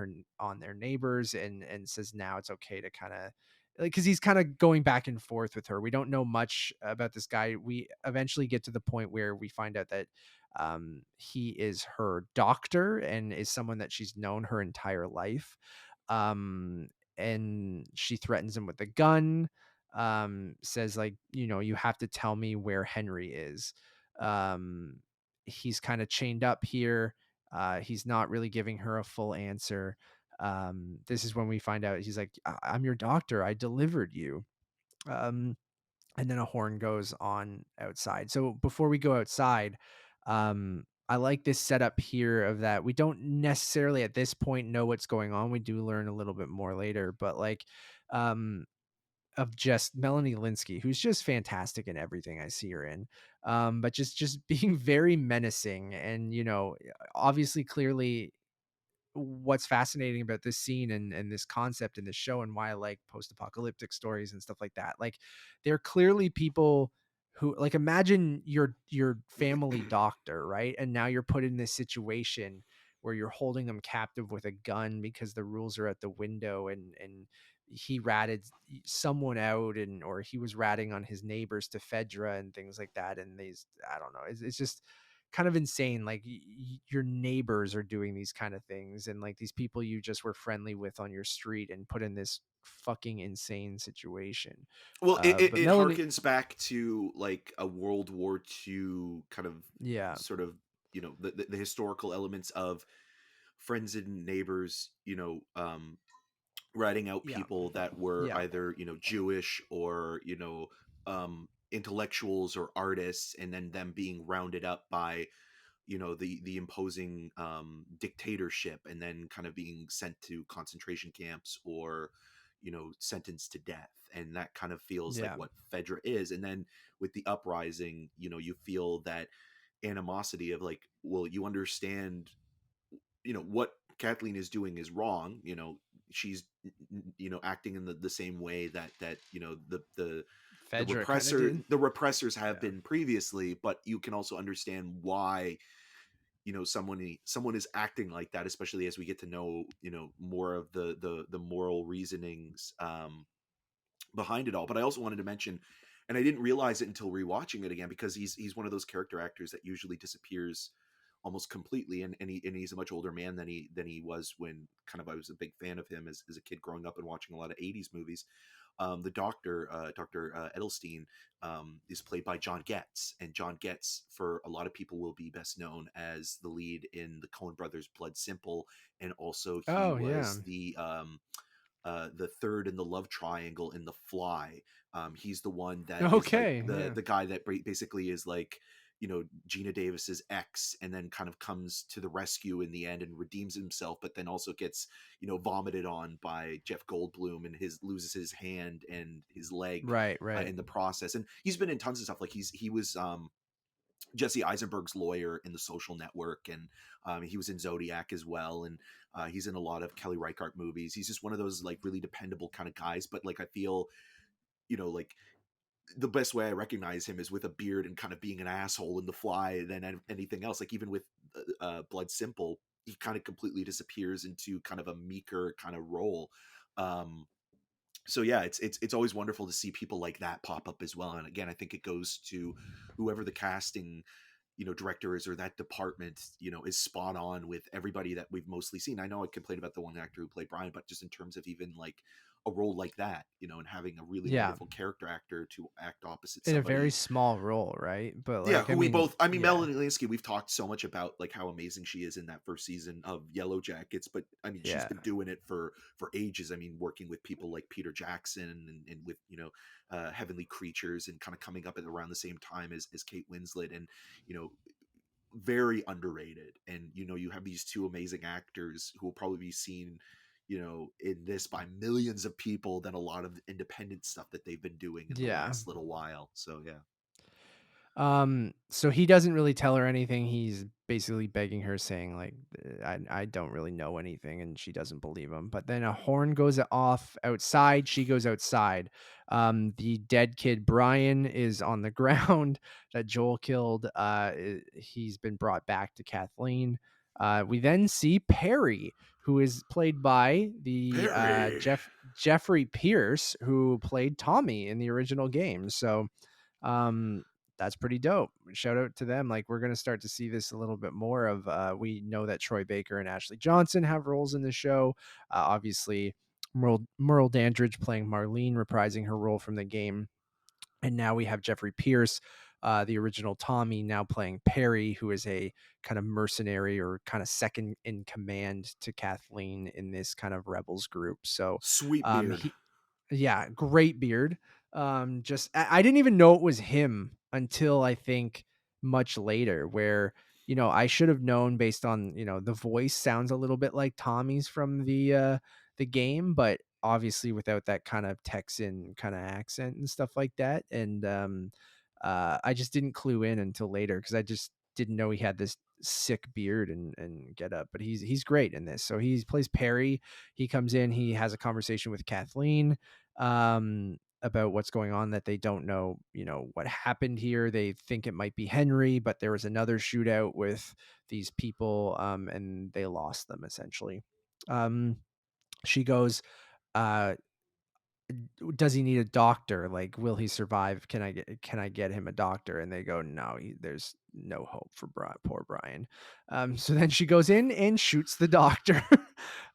their neighbors, and says now it's okay to kind of, like, because he's kind of going back and forth with her. We don't know much about this guy. We eventually get to the point where we find out that he is her doctor and is someone that she's known her entire life. Um, and she threatens him with a gun. Says like, you have to tell me where Henry is. Um, he's kind of chained up here. He's not really giving her a full answer. This is when we find out he's like, I'm your doctor. I delivered you. Um, and then a horn goes on outside. So before we go outside, I like this setup here of that we don't necessarily at this point know what's going on. We do learn a little bit more later, but like, um, of just Melanie Linsky, who's just fantastic in everything I see her in. But just being very menacing and, obviously clearly what's fascinating about this scene and this concept in this show and why I like post-apocalyptic stories and stuff like that. Like they're clearly people who, like, imagine your family doctor, right? And now you're put in this situation where you're holding them captive with a gun because the rules are at the window, and he ratted someone out, and or he was ratting on his neighbors to Fedra and things like that. And these, I don't know, it's just kind of insane. Like your neighbors are doing these kind of things, and like these people you just were friendly with on your street and put in this fucking insane situation. Well, But it Melanie, harkens back to like a World War II kind of yeah, sort of, the historical elements of friends and neighbors, writing out yeah, people that were yeah, either, Jewish or, intellectuals or artists, and then them being rounded up by, the imposing dictatorship, and then kind of being sent to concentration camps or, sentenced to death. And that kind of feels like yeah, what Fedra is. And then with the uprising, you feel that animosity of like, well, you understand, what Kathleen is doing is wrong. She's, acting in the same way that, Fedra kind of did. the repressors have Yeah, been previously. But you can also understand why, someone is acting like that, especially as we get to know, more of the moral reasonings behind it all. But I also wanted to mention, and I didn't realize it until rewatching it again, because he's one of those character actors that usually disappears almost completely, and he's a much older man than he was when kind of I was a big fan of him as a kid growing up and watching a lot of 80s movies. the doctor, Dr. Edelstein, is played by John Getz, and John Getz, for a lot of people, will be best known as the lead in the Coen Brothers' Blood Simple, and also he Oh, yeah. was the third in the love triangle in The Fly. He's the one that is like Okay, yeah. the guy that basically is like, Gina Davis's ex, and then kind of comes to the rescue in the end and redeems himself, but then also gets, vomited on by Jeff Goldblum, and his loses his hand and his leg Right, right. in the process. And he's been in tons of stuff. Like he was Jesse Eisenberg's lawyer in The Social Network, and he was in Zodiac as well, and he's in a lot of Kelly Reichardt movies. He's just one of those like really dependable kind of guys. But like I feel, like the best way I recognize him is with a beard and kind of being an asshole in The Fly than anything else. Like even with Blood Simple, he kind of completely disappears into kind of a meeker kind of role. Um, so yeah, it's always wonderful to see people like that pop up as well. And again, I think it goes to whoever the casting director is, or that department is spot on with everybody that we've mostly seen. I know I complained about the one actor who played Brian, but just in terms of even like a role like that, and having a really Yeah. wonderful character actor to act opposite In a very somebody. small role, right? But, Yeah, like, I who we mean, both, I mean, yeah. Melanie Linsky, we've talked so much about like how amazing she is in that first season of Yellow Jackets, but I mean, she's Yeah. been doing it for ages. I mean, working with people like Peter Jackson, and with, Heavenly Creatures, and kind of coming up at around the same time as Kate Winslet, and, you know, very underrated. And, you have these two amazing actors who will probably be seen, in this by millions of people than a lot of independent stuff that they've been doing in the Yeah. last little while. So yeah. So he doesn't really tell her anything. He's basically begging her, saying like, I don't really know anything," and she doesn't believe him. But then a horn goes off outside. She goes outside. The dead kid Brian is on the ground that Joel killed. He's been brought back to Kathleen. We then see Perry, who is played by the Perry. Jeffrey Pierce, who played Tommy in the original game. So um that's pretty dope. Shout out to them. Like, we're going to start to see this a little bit more of, we know that Troy Baker and Ashley Johnson have roles in the show. Obviously Merle Dandridge playing Marlene, reprising her role from the game. And now we have Jeffrey Pierce, the original Tommy, now playing Perry, who is a kind of mercenary or kind of second in command to Kathleen in this kind of rebels group. So Sweet beard. he yeah, great beard. Just I didn't even know it was him until I think much later, where, I should have known based on, the voice sounds a little bit like Tommy's from the game, but obviously without that kind of Texan kind of accent and stuff like that. And I just didn't clue in until later because I just didn't know he had this sick beard and get up. But he's great in this. So he plays Perry. He comes in, he has a conversation with Kathleen about what's going on, that they don't know, what happened here. They think it might be Henry, but there was another shootout with these people, and they lost them essentially. She goes, uh, does he need a doctor? Like, will he survive? Can I get him a doctor? And they go, no, there's no hope for poor Brian. So then she goes in and shoots the doctor.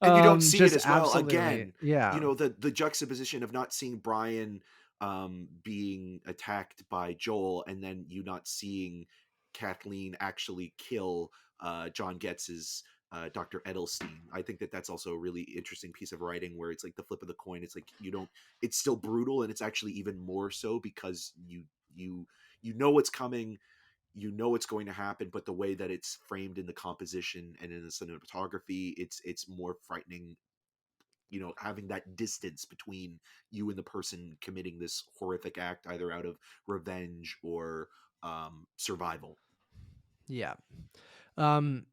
And you don't see it Just as well. absolutely, Again, yeah. the juxtaposition of not seeing Brian being attacked by Joel, and then you not seeing Kathleen actually kill John Getz's Dr. Edelstein. I think that that's also a really interesting piece of writing, where it's like the flip of the coin. It's like you don't. It's still brutal, and it's actually even more so because you know what's coming, you know it's going to happen, but the way that it's framed in the composition and in the cinematography, it's more frightening, having that distance between you and the person committing this horrific act, either out of revenge or survival. Yeah. Um,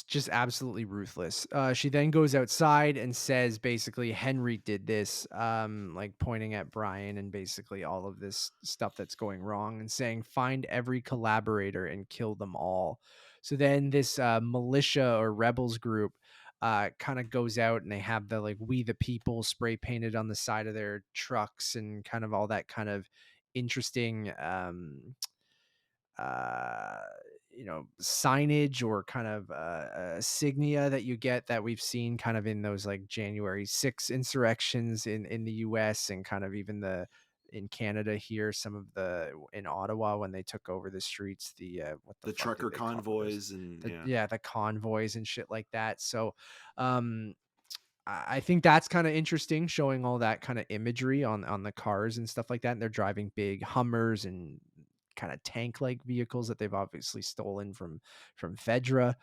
just absolutely ruthless. She then goes outside and says basically Henry did this, like pointing at Brian and basically all of this stuff that's going wrong, and saying find every collaborator and kill them all. So then this militia or rebels group kind of goes out, and they have the like "We the People" spray painted on the side of their trucks, and kind of all that kind of interesting uh signage or kind of insignia that you get that we've seen kind of in those like January 6 insurrections in the US, and kind of even the in Canada here, some of the in Ottawa when they took over the streets, the what the The fuck did trucker they call those, convoys and the yeah. yeah, the convoys and shit like that. So um I think that's kind of interesting, showing all that kind of imagery on the cars and stuff like that. And they're driving big Hummers and kind of tank like vehicles that they've obviously stolen from Fedra.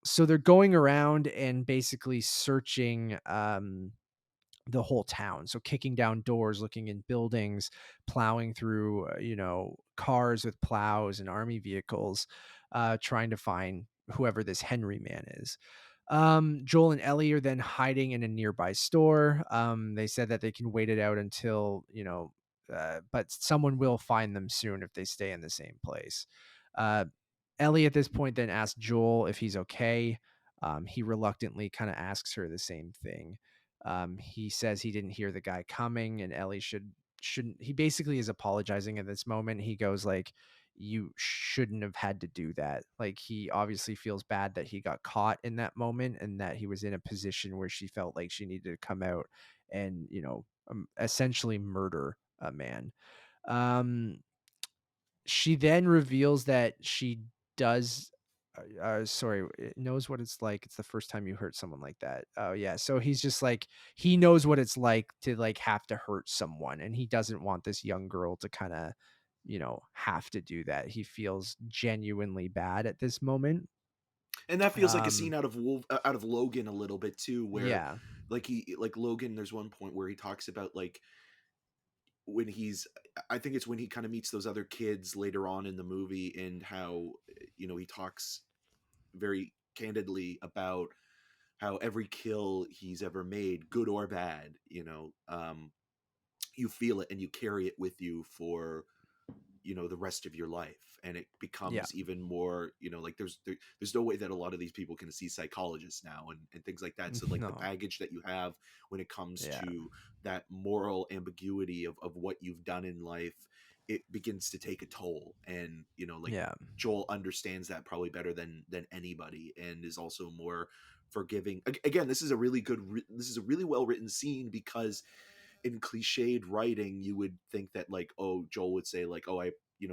So they're going around and basically searching the whole town. So kicking down doors, looking in buildings, plowing through, cars with plows and army vehicles, trying to find whoever this Henry man is. Joel and Ellie are then hiding in a nearby store. They said that they can wait it out until, but someone will find them soon if they stay in the same place. Uh, Ellie at this point then asks Joel if he's okay. He reluctantly kind of asks her the same thing. He says he didn't hear the guy coming, and Ellie shouldn't. He basically is apologizing at this moment. He goes like, "You shouldn't have had to do that." Like, he obviously feels bad that he got caught in that moment, and that he was in a position where she felt like she needed to come out and essentially murder a man. Um, she then reveals that she does sorry, it knows what it's like. It's the first time you hurt someone like that. Oh yeah. So he's just like, he knows what it's like to like have to hurt someone, and he doesn't want this young girl to kind of, have to do that. He feels genuinely bad at this moment. And that feels like a scene Um out of out of Logan a little bit too, where yeah. like Logan, there's one point where he talks about like when he's I think it's when he kind of meets those other kids later on in the movie, and how he talks very candidly about how every kill he's ever made, good or bad, you feel it and you carry it with you for the rest of your life, and it Yeah. becomes even more like there's no way that a lot of these people can see psychologists now, and things like that. So like the No. baggage that you have when it comes Yeah. to that moral ambiguity of what you've done in life, it begins to take a toll. And like Yeah. Joel understands that probably better than anybody, and is also more forgiving. Again, this is a really this is a really well written scene, because in cliched writing, you would think that like, oh, Joel would say like, oh,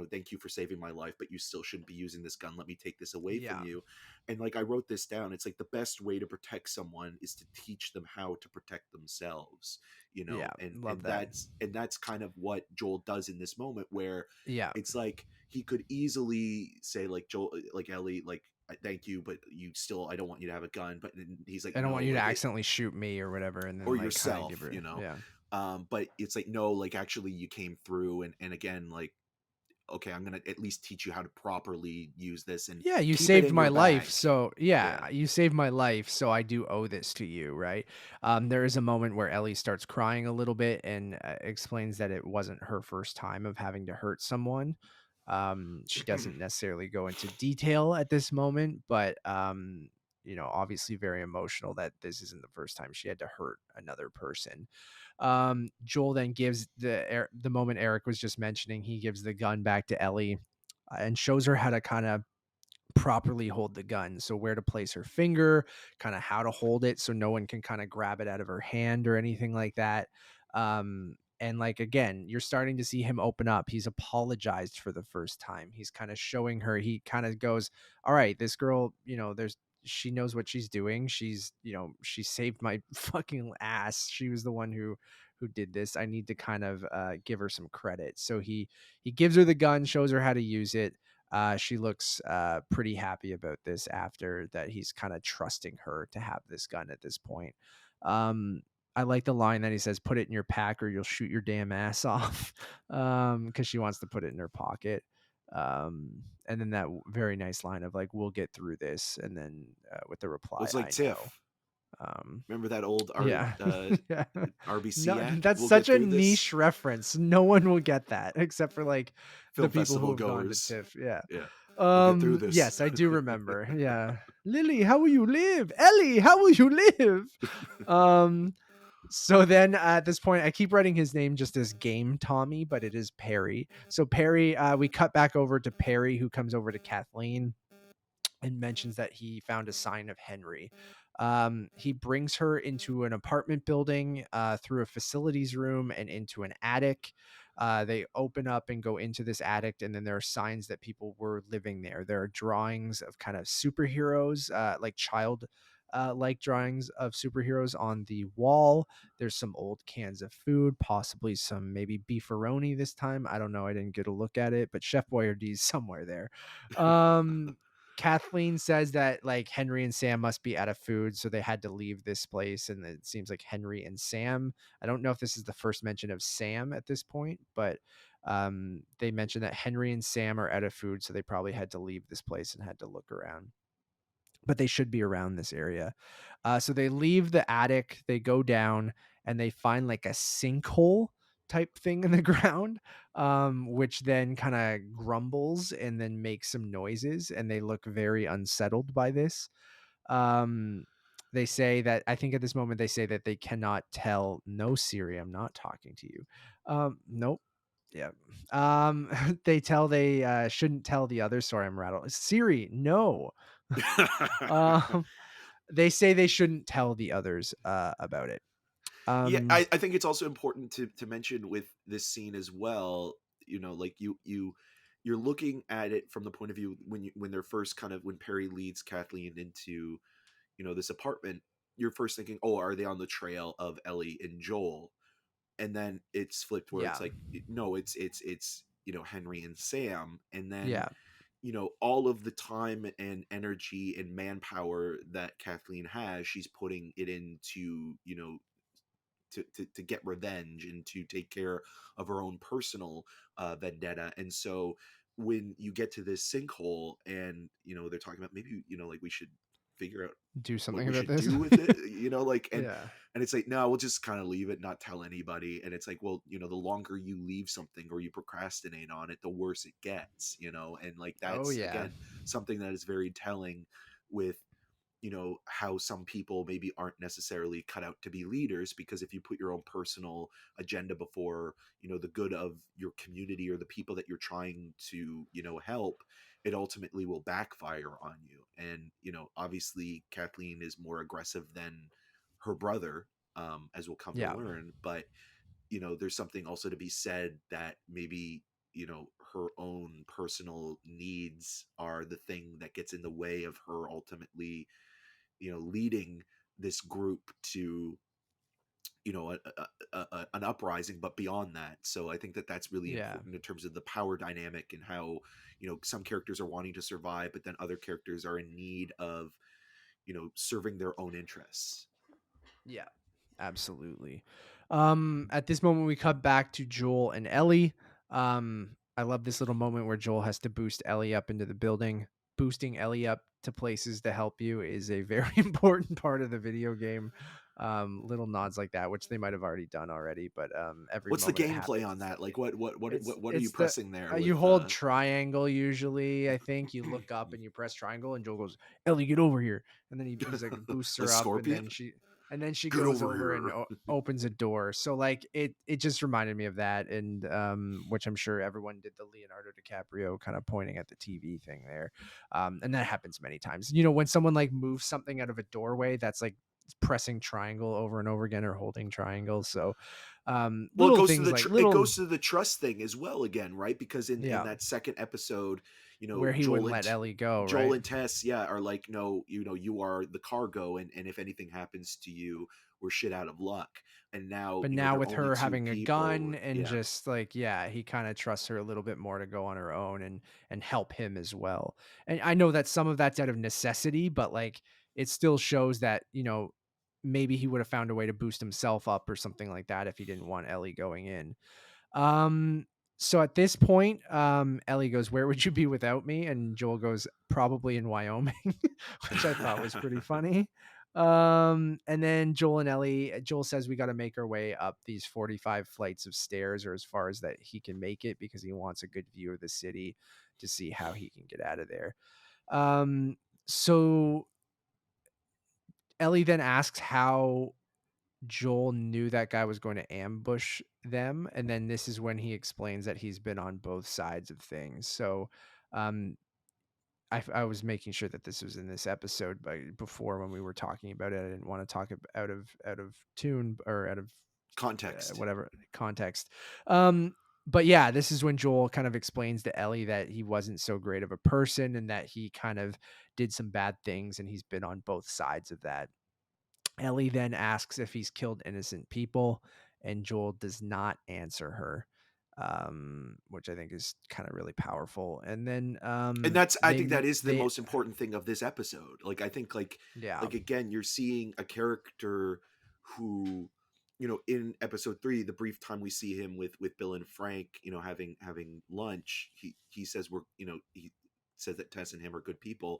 thank you for saving my life, but you still shouldn't be using this gun. Let me take this away from Yeah. you. And like, I wrote this down. It's like the best way to protect someone is to teach them how to protect themselves, Yeah. and Love that. that's kind of what Joel does in this moment, where Yeah. it's like he could easily say like, Joel, like Ellie, like, thank you, but I don't want you to have a gun. But he's like, I don't no, want you to like it, accidentally shoot me or whatever, and then or like kind of give yourself, her, yeah. but it's like, no, like actually you came through, and again, like, okay, I'm gonna at least teach you how to properly use this and Yeah, you keep it saved in my your life, bag. so Yeah. yeah, you saved my life, so I do owe this to you, right? There is a moment where Ellie starts crying a little bit and explains that it wasn't her first time of having to hurt someone. She doesn't necessarily go into detail at this moment, but obviously very emotional that this isn't the first time she had to hurt another person. Joel then gives the moment Eric was just mentioning, he gives the gun back to Ellie, and shows her how to kind of properly hold the gun. So where to place her finger, kind of how to hold it so no one can kind of grab it out of her hand or anything like that. And like again, you're starting to see him open up. He's apologized for the first time. He's kind of showing her, he kind of goes, "All right, this girl, she knows what she's doing. She saved my fucking ass. She was the one who did this. I need to kind of give her some credit." So he gives her the gun, shows her how to use it. She looks pretty happy about this after that. He's kind of trusting her to have this gun at this point. Um, I like the line that he says, "Put it in your pack or you'll shoot your damn ass off," because she wants to put it in her pocket. And then that very nice line of like, "We'll get through this," and then with the Well, reply, it's like "I know." Tiff. Um, Remember that old yeah, yeah. RBC No, act? that's We'll such get a through this. niche reference. No one will get that except for like the Film people who festival have gone to goers. TIFF. Yeah. Yeah. We'll get through this. Yes, I do remember. Yeah. Lily, how will you live? Ellie, how will you live? Um, So then at this point, I keep writing his name just as Game Tommy, but it is Perry. So Perry, we cut back over to Perry, who comes over to Kathleen and mentions that he found a sign of Henry. He brings her into an apartment building through a facilities room and into an attic. They open up and go into this attic, and then there are signs that people were living there. There are drawings of kind of superheroes, like child like drawings of superheroes on the wall. There's some old cans of food, possibly some maybe beefaroni this time. I don't know. I didn't get a look at it, but Chef Boyardee's somewhere there. Um, Kathleen says that like Henry and Sam must be out of food, so they had to leave this place. And it seems like Henry and Sam. I don't know if this is the first mention of Sam at this point, but they mentioned that Henry and Sam are out of food, so they probably had to leave this place and had to look around. But they should be around this area. So they leave the attic, they go down, and they find like a sinkhole type thing in the ground, which then kind of grumbles and then makes some noises, and they look very unsettled by this. Um, they say that I think at this moment they say that they cannot tell. No, Siri, I'm not talking to you. Nope. Yeah. They tell they shouldn't tell the others. Sorry, I'm rattled. Siri, no. Um, they say they shouldn't tell the others, about it. Yeah, Um, I think it's also important to mention with this scene as well. Like you're looking at it from the point of view when they're first kind of when Perry leads Kathleen into this apartment. You're first thinking, oh, are they on the trail of Ellie and Joel? And then it's flipped where yeah, it's like, no, it's Henry and Sam, and then yeah, all of the time and energy and manpower that Kathleen has, she's putting it into to get revenge and to take care of her own personal vendetta. And so when you get to this sinkhole and they're talking about maybe like we should figure out do what something we about should this. do with it, like Yeah. and it's like, no, we'll just kind of leave it, not tell anybody. And it's like, well, the longer you leave something or you procrastinate on it, the worse it gets, and like Oh that's yeah. again something that is very telling with how some people maybe aren't necessarily cut out to be leaders, because if you put your own personal agenda before the good of your community or the people that you're trying to help, it ultimately will backfire on you. And obviously Kathleen is more aggressive than her brother, as we'll come to Yeah. learn. But there's something also to be said that maybe her own personal needs are the thing that gets in the way of her ultimately leading this group to an uprising, but beyond that. So I think that that's really Yeah. important in terms of the power dynamic and how some characters are wanting to survive, but then other characters are in need of serving their own interests. Yeah, absolutely. At this moment, we cut back to Joel and Ellie. I love this little moment where Joel has to boost Ellie up into the building. Boosting Ellie up to places to help you is a very important part of the video game. Little nods like that, which they might have already done already, but every What's the moment it gameplay happens, on it's that? like Like what are you it's the pressing there you with hold triangle usually. I think you look up and you press triangle, and Joel goes, "Ellie, get over here," and then he's like boosts a her up, scorpion? and then she Get goes over over and here. opens a door. So like it just reminded me of that, and which I'm sure everyone did the Leonardo DiCaprio kind of pointing at the TV thing there, and that happens many times. When someone like moves something out of a doorway, that's like pressing triangle over and over again or holding triangle. So Well, little things like it little goes to the trust thing as well again, right? Because in yeah, that second episode, where he wouldn't let Ellie go, Joel right? and Tess, yeah, are like, no, you are the cargo, and if anything happens to you, we're shit out of luck. And now, But now they're with only her two having a people. gun and Yeah. just like, yeah, he kind of trusts her a little bit more to go on her own and help him as well. And I know that some of that's out of necessity, but like it still shows that, maybe he would have found a way to boost himself up or something like that if he didn't want Ellie going in. Um, so at this point, Ellie goes, "Where would you be without me?" And Joel goes, "Probably in Wyoming," which I thought was pretty funny. And then Joel says we got to make our way up these 45 flights of stairs, or as far as that he can make it, because he wants a good view of the city to see how he can get out of there. So Ellie then asks how Joel knew that guy was going to ambush them, and then this is when he explains that he's been on both sides of things. So, um, I was making sure that this was in this episode, but before when we were talking about it, I didn't want to talk out of tune or out of Context. whatever context. Um, but yeah, this is when Joel kind of explains to Ellie that he wasn't so great of a person and that he kind of did some bad things, and he's been on both sides of that. Ellie then asks if he's killed innocent people, and Joel does not answer her, which I think is kind of really powerful. And then And that's, I think that is the they most important thing of this episode. Like I think yeah, like again, you're seeing a character who, in episode 3, the brief time we see him with Bill and Frank, having lunch, he says he says that Tess and him are good people,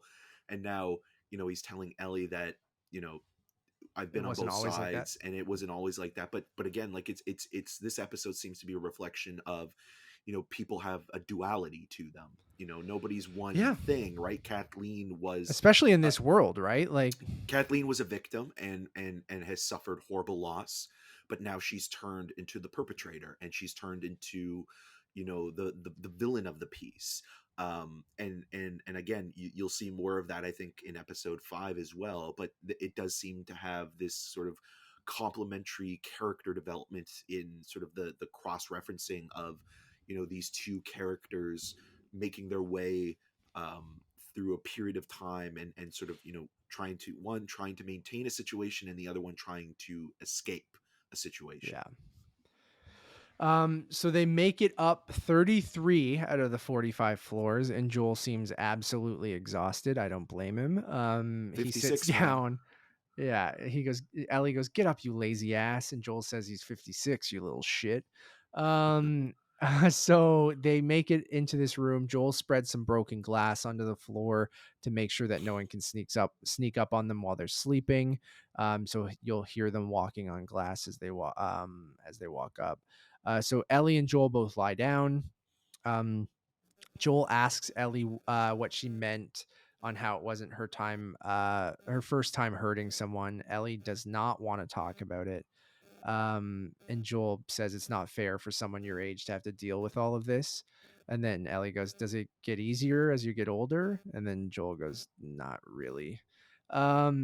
and now, he's telling Ellie that, you know I've it been on wasn't both always like that. sides, and it wasn't always like that. But again, like it's this episode seems to be a reflection of, people have a duality to them. Nobody's one Yeah, thing, right? especially in Uh, this world, right? Like, Kathleen was a victim and has suffered horrible loss, but now she's turned into the perpetrator, and she's turned into, the villain of the piece. And again, you'll see more of that, I think, in episode 5 as well. But it does seem to have this sort of complementary character development in sort of the cross referencing of, these two characters making their way, through a period of time, and sort of, trying to maintain a situation, and the other one trying to escape a situation. yeah. So they make it up 33 out of the 45 floors, and Joel seems absolutely exhausted. I don't blame him. He sits 56, man. down. Yeah, he goes. Ellie goes, "Get up, you lazy ass," and Joel says he's 56, you little shit. Um, so they make it into this room. Joel spreads some broken glass onto the floor to make sure that no one can sneak up on them while they're sleeping. So you'll hear them walking on glass as they walk up. So Ellie and Joel both lie down. Um, Joel asks Ellie what she meant on how it wasn't her first time hurting someone. Ellie does not want to talk about it. And Joel says it's not fair for someone your age to have to deal with all of this. And then Ellie goes, "Does it get easier as you get older?" And then Joel goes, "Not really." Ellie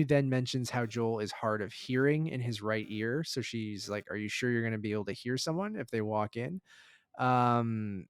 then mentions how Joel is hard of hearing in his right ear. So she's like, "Are you sure you're going to be able to hear someone if they walk in?" Um,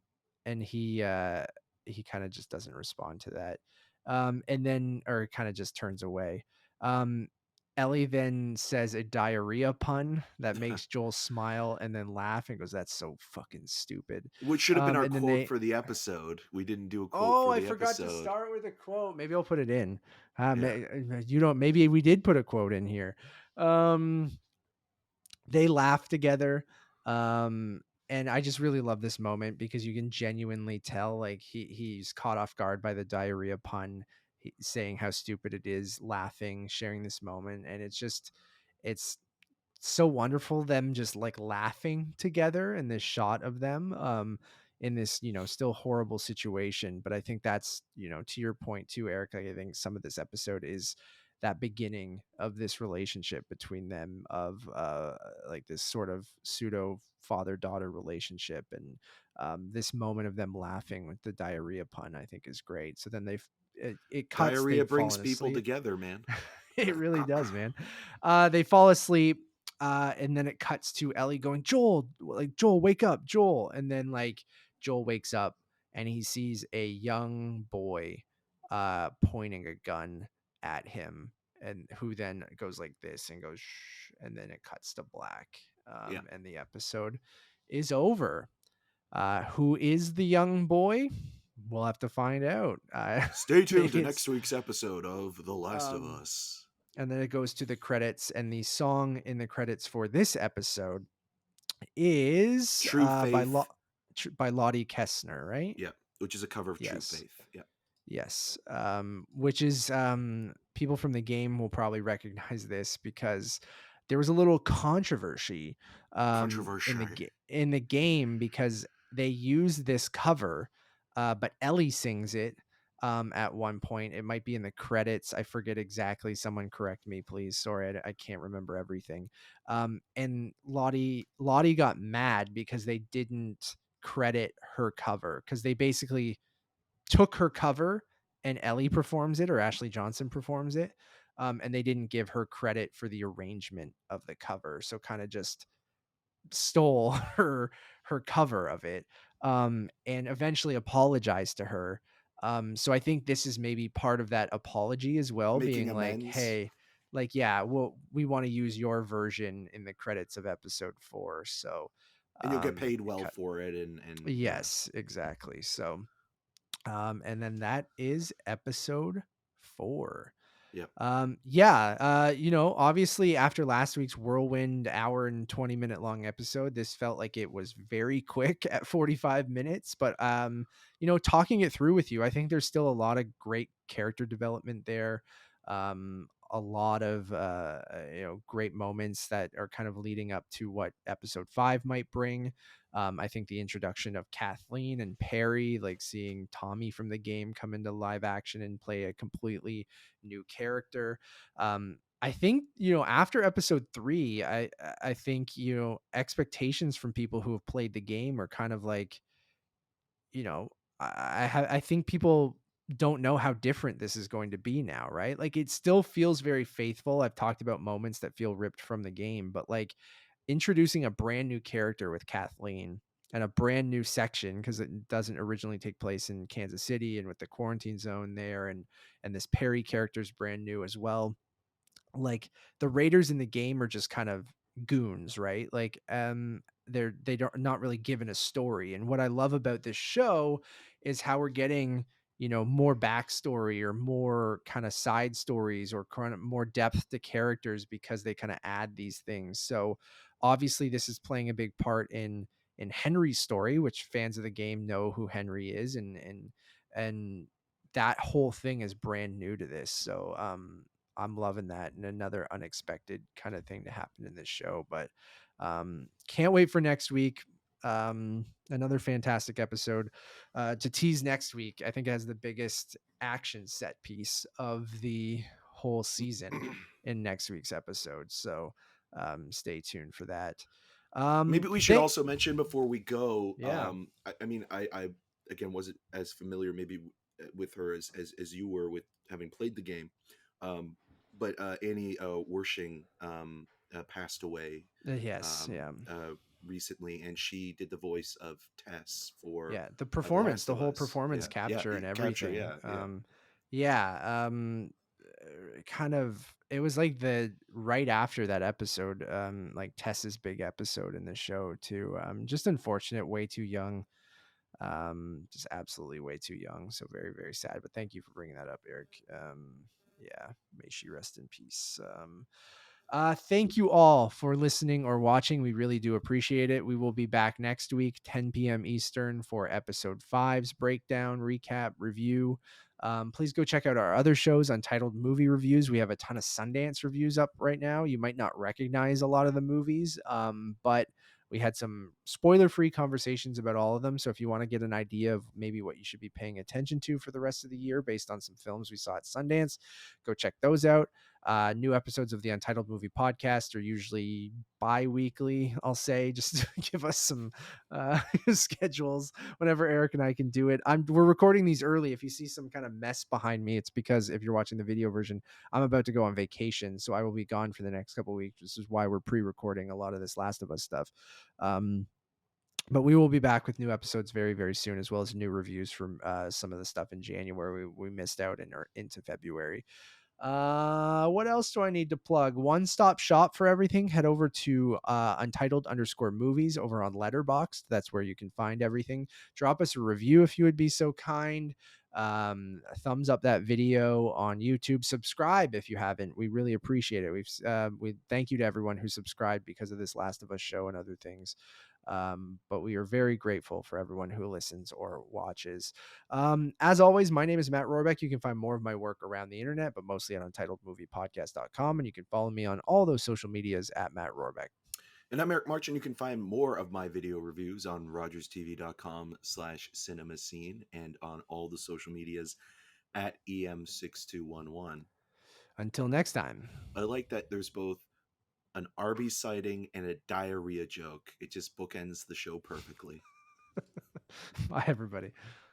and he kind of just doesn't respond to that. And then or kind of just turns away. Um, Ellie then says a diarrhea pun that makes Joel smile and then laugh and goes, "That's so fucking stupid." Which should have been our And then quote they for the episode. We didn't do a quote Oh, for I the forgot to episode. start with a quote. Maybe I'll put it in. Yeah. You don't. Maybe we did put a quote in here. Um, they laugh together. Um, and I just really love this moment because you can genuinely tell like he's caught off guard by the diarrhea pun, saying how stupid it is, laughing, sharing this moment, and it's so wonderful them just like laughing together in this shot of them in this still horrible situation. But I think that's to your point too, Eric, like, I think some of this episode is that beginning of this relationship between them of like this sort of pseudo father daughter relationship. And this moment of them laughing with the diarrhea pun I think is great. So then it cuts, Diarrhea they've brings fallen people asleep. together, man. It really does, man. They fall asleep, and then it cuts to Ellie going, "Joel, like Joel, wake up, Joel!" And then like Joel wakes up and he sees a young boy, pointing a gun at him, and who then goes like this and goes, "Shh," and then it cuts to black, Yeah. and the episode is over. Who is the young boy? We'll have to find out. Stay tuned to Maybe next it's week's episode of The Last of um, Us. and then it goes to the credits, and the song in the credits for this episode is True Faith. By Lottie Kestner, right? Yeah. Which is a cover of True Yes. Faith. Yeah. Yes. Which is people from the game will probably recognize this because there was a little controversy Controversial. in the game because they use this cover, but Ellie sings it at one point. It might be in the credits. I forget exactly. Someone correct me, please. Sorry, I can't remember everything. And Lottie got mad because they didn't credit her cover, because they basically took her cover and Ellie performs it, or Ashley Johnson performs it. And they didn't give her credit for the arrangement of the cover. So kind of just stole her cover of it, and eventually apologized to her. So I think this is maybe part of that apology as well, Making being like, amends, hey, like, yeah, well, we want to use your version in the credits of episode 4. So and you'll get um paid it well for it, and yeah, yes, exactly. So and then that is episode 4. yeah. Yeah, obviously after last week's whirlwind hour and 20-minute long episode, this felt like it was very quick at 45 minutes, but talking it through with you, I think there's still a lot of great character development there. A lot of great moments that are kind of leading up to what episode 5 might bring. I think the introduction of Kathleen and Perry, like seeing Tommy from the game come into live action and play a completely new character. I think, after episode 3, I think, expectations from people who have played the game are kind of like, you know, I think people don't know how different this is going to be now, right? Like, it still feels very faithful. I've talked about moments that feel ripped from the game, but like introducing a brand new character with Kathleen and a brand new section, because it doesn't originally take place in Kansas City, and with the quarantine zone there, and this Perry character is brand new as well. Like, the raiders in the game are just kind of goons, right? Like, they don't not really given a story. And what I love about this show is how we're getting, more backstory, or more kind of side stories, or kind of more depth to characters, because they kind of add these things. So obviously this is playing a big part in Henry's story, which fans of the game know who Henry is, and that whole thing is brand new to this. So I'm loving that, and another unexpected kind of thing to happen in this show. But can't wait for next week. Another fantastic episode to tease next week. I think it has the biggest action set piece of the whole season in next week's episode. So stay tuned for that. Maybe we should Thank also mention before we go. Yeah. I mean, I again wasn't as familiar maybe with her as you were with having played the game, um, but Annie Wershing passed away Yes. um, Yeah. uh, recently, and she did the voice of Tess for Yeah, the The performance, Last the of whole Us. performance Yeah, yeah, capture and capture. everything. Yeah, yeah. Yeah, kind of, it was like the right after that episode, like Tessa's big episode in the show too. Just unfortunate, way too young. Just absolutely way too young. So very, very sad. But thank you for bringing that up, Eric. Yeah, may she rest in peace. Thank you all for listening or watching. We really do appreciate it. We will be back next week, 10 p.m. Eastern, for episode 5's breakdown, recap, review. Please go check out our other shows, Untitled Movie Reviews. We have a ton of Sundance reviews up right now. You might not recognize a lot of the movies, but we had some spoiler-free conversations about all of them. So if you want to get an idea of maybe what you should be paying attention to for the rest of the year based on some films we saw at Sundance, go check those out. New episodes of the Untitled Movie Podcast are usually bi-weekly, I'll say, just to give us some schedules whenever Eric and I can do it. We're recording these early. If you see some kind of mess behind me, it's because, if you're watching the video version, I'm about to go on vacation, so I will be gone for the next couple of weeks. This is why we're pre-recording a lot of this Last of Us stuff. But we will be back with new episodes very, very soon, as well as new reviews from some of the stuff in January we missed out in, or into February. What else do I need to plug? One stop shop for everything. Head over to Untitled_movies over on Letterboxd. That's where you can find everything. Drop us a review if you would be so kind. Thumbs up that video on YouTube. Subscribe if you haven't. We really appreciate it. We thank you to everyone who subscribed because of this Last of Us show and other things. But we are very grateful for everyone who listens or watches. As always, my name is Matt Rohrbeck. You can find more of my work around the internet, but mostly at UntitledMoviePodcast.com. And you can follow me on all those social medias at Matt Rohrbeck. And I'm Eric March, and you can find more of my video reviews on rogerstv.com/cinemascene and on all the social medias at EM6211. Until next time. I like that there's both an Arby's sighting and a diarrhea joke. It just bookends the show perfectly. Bye, everybody.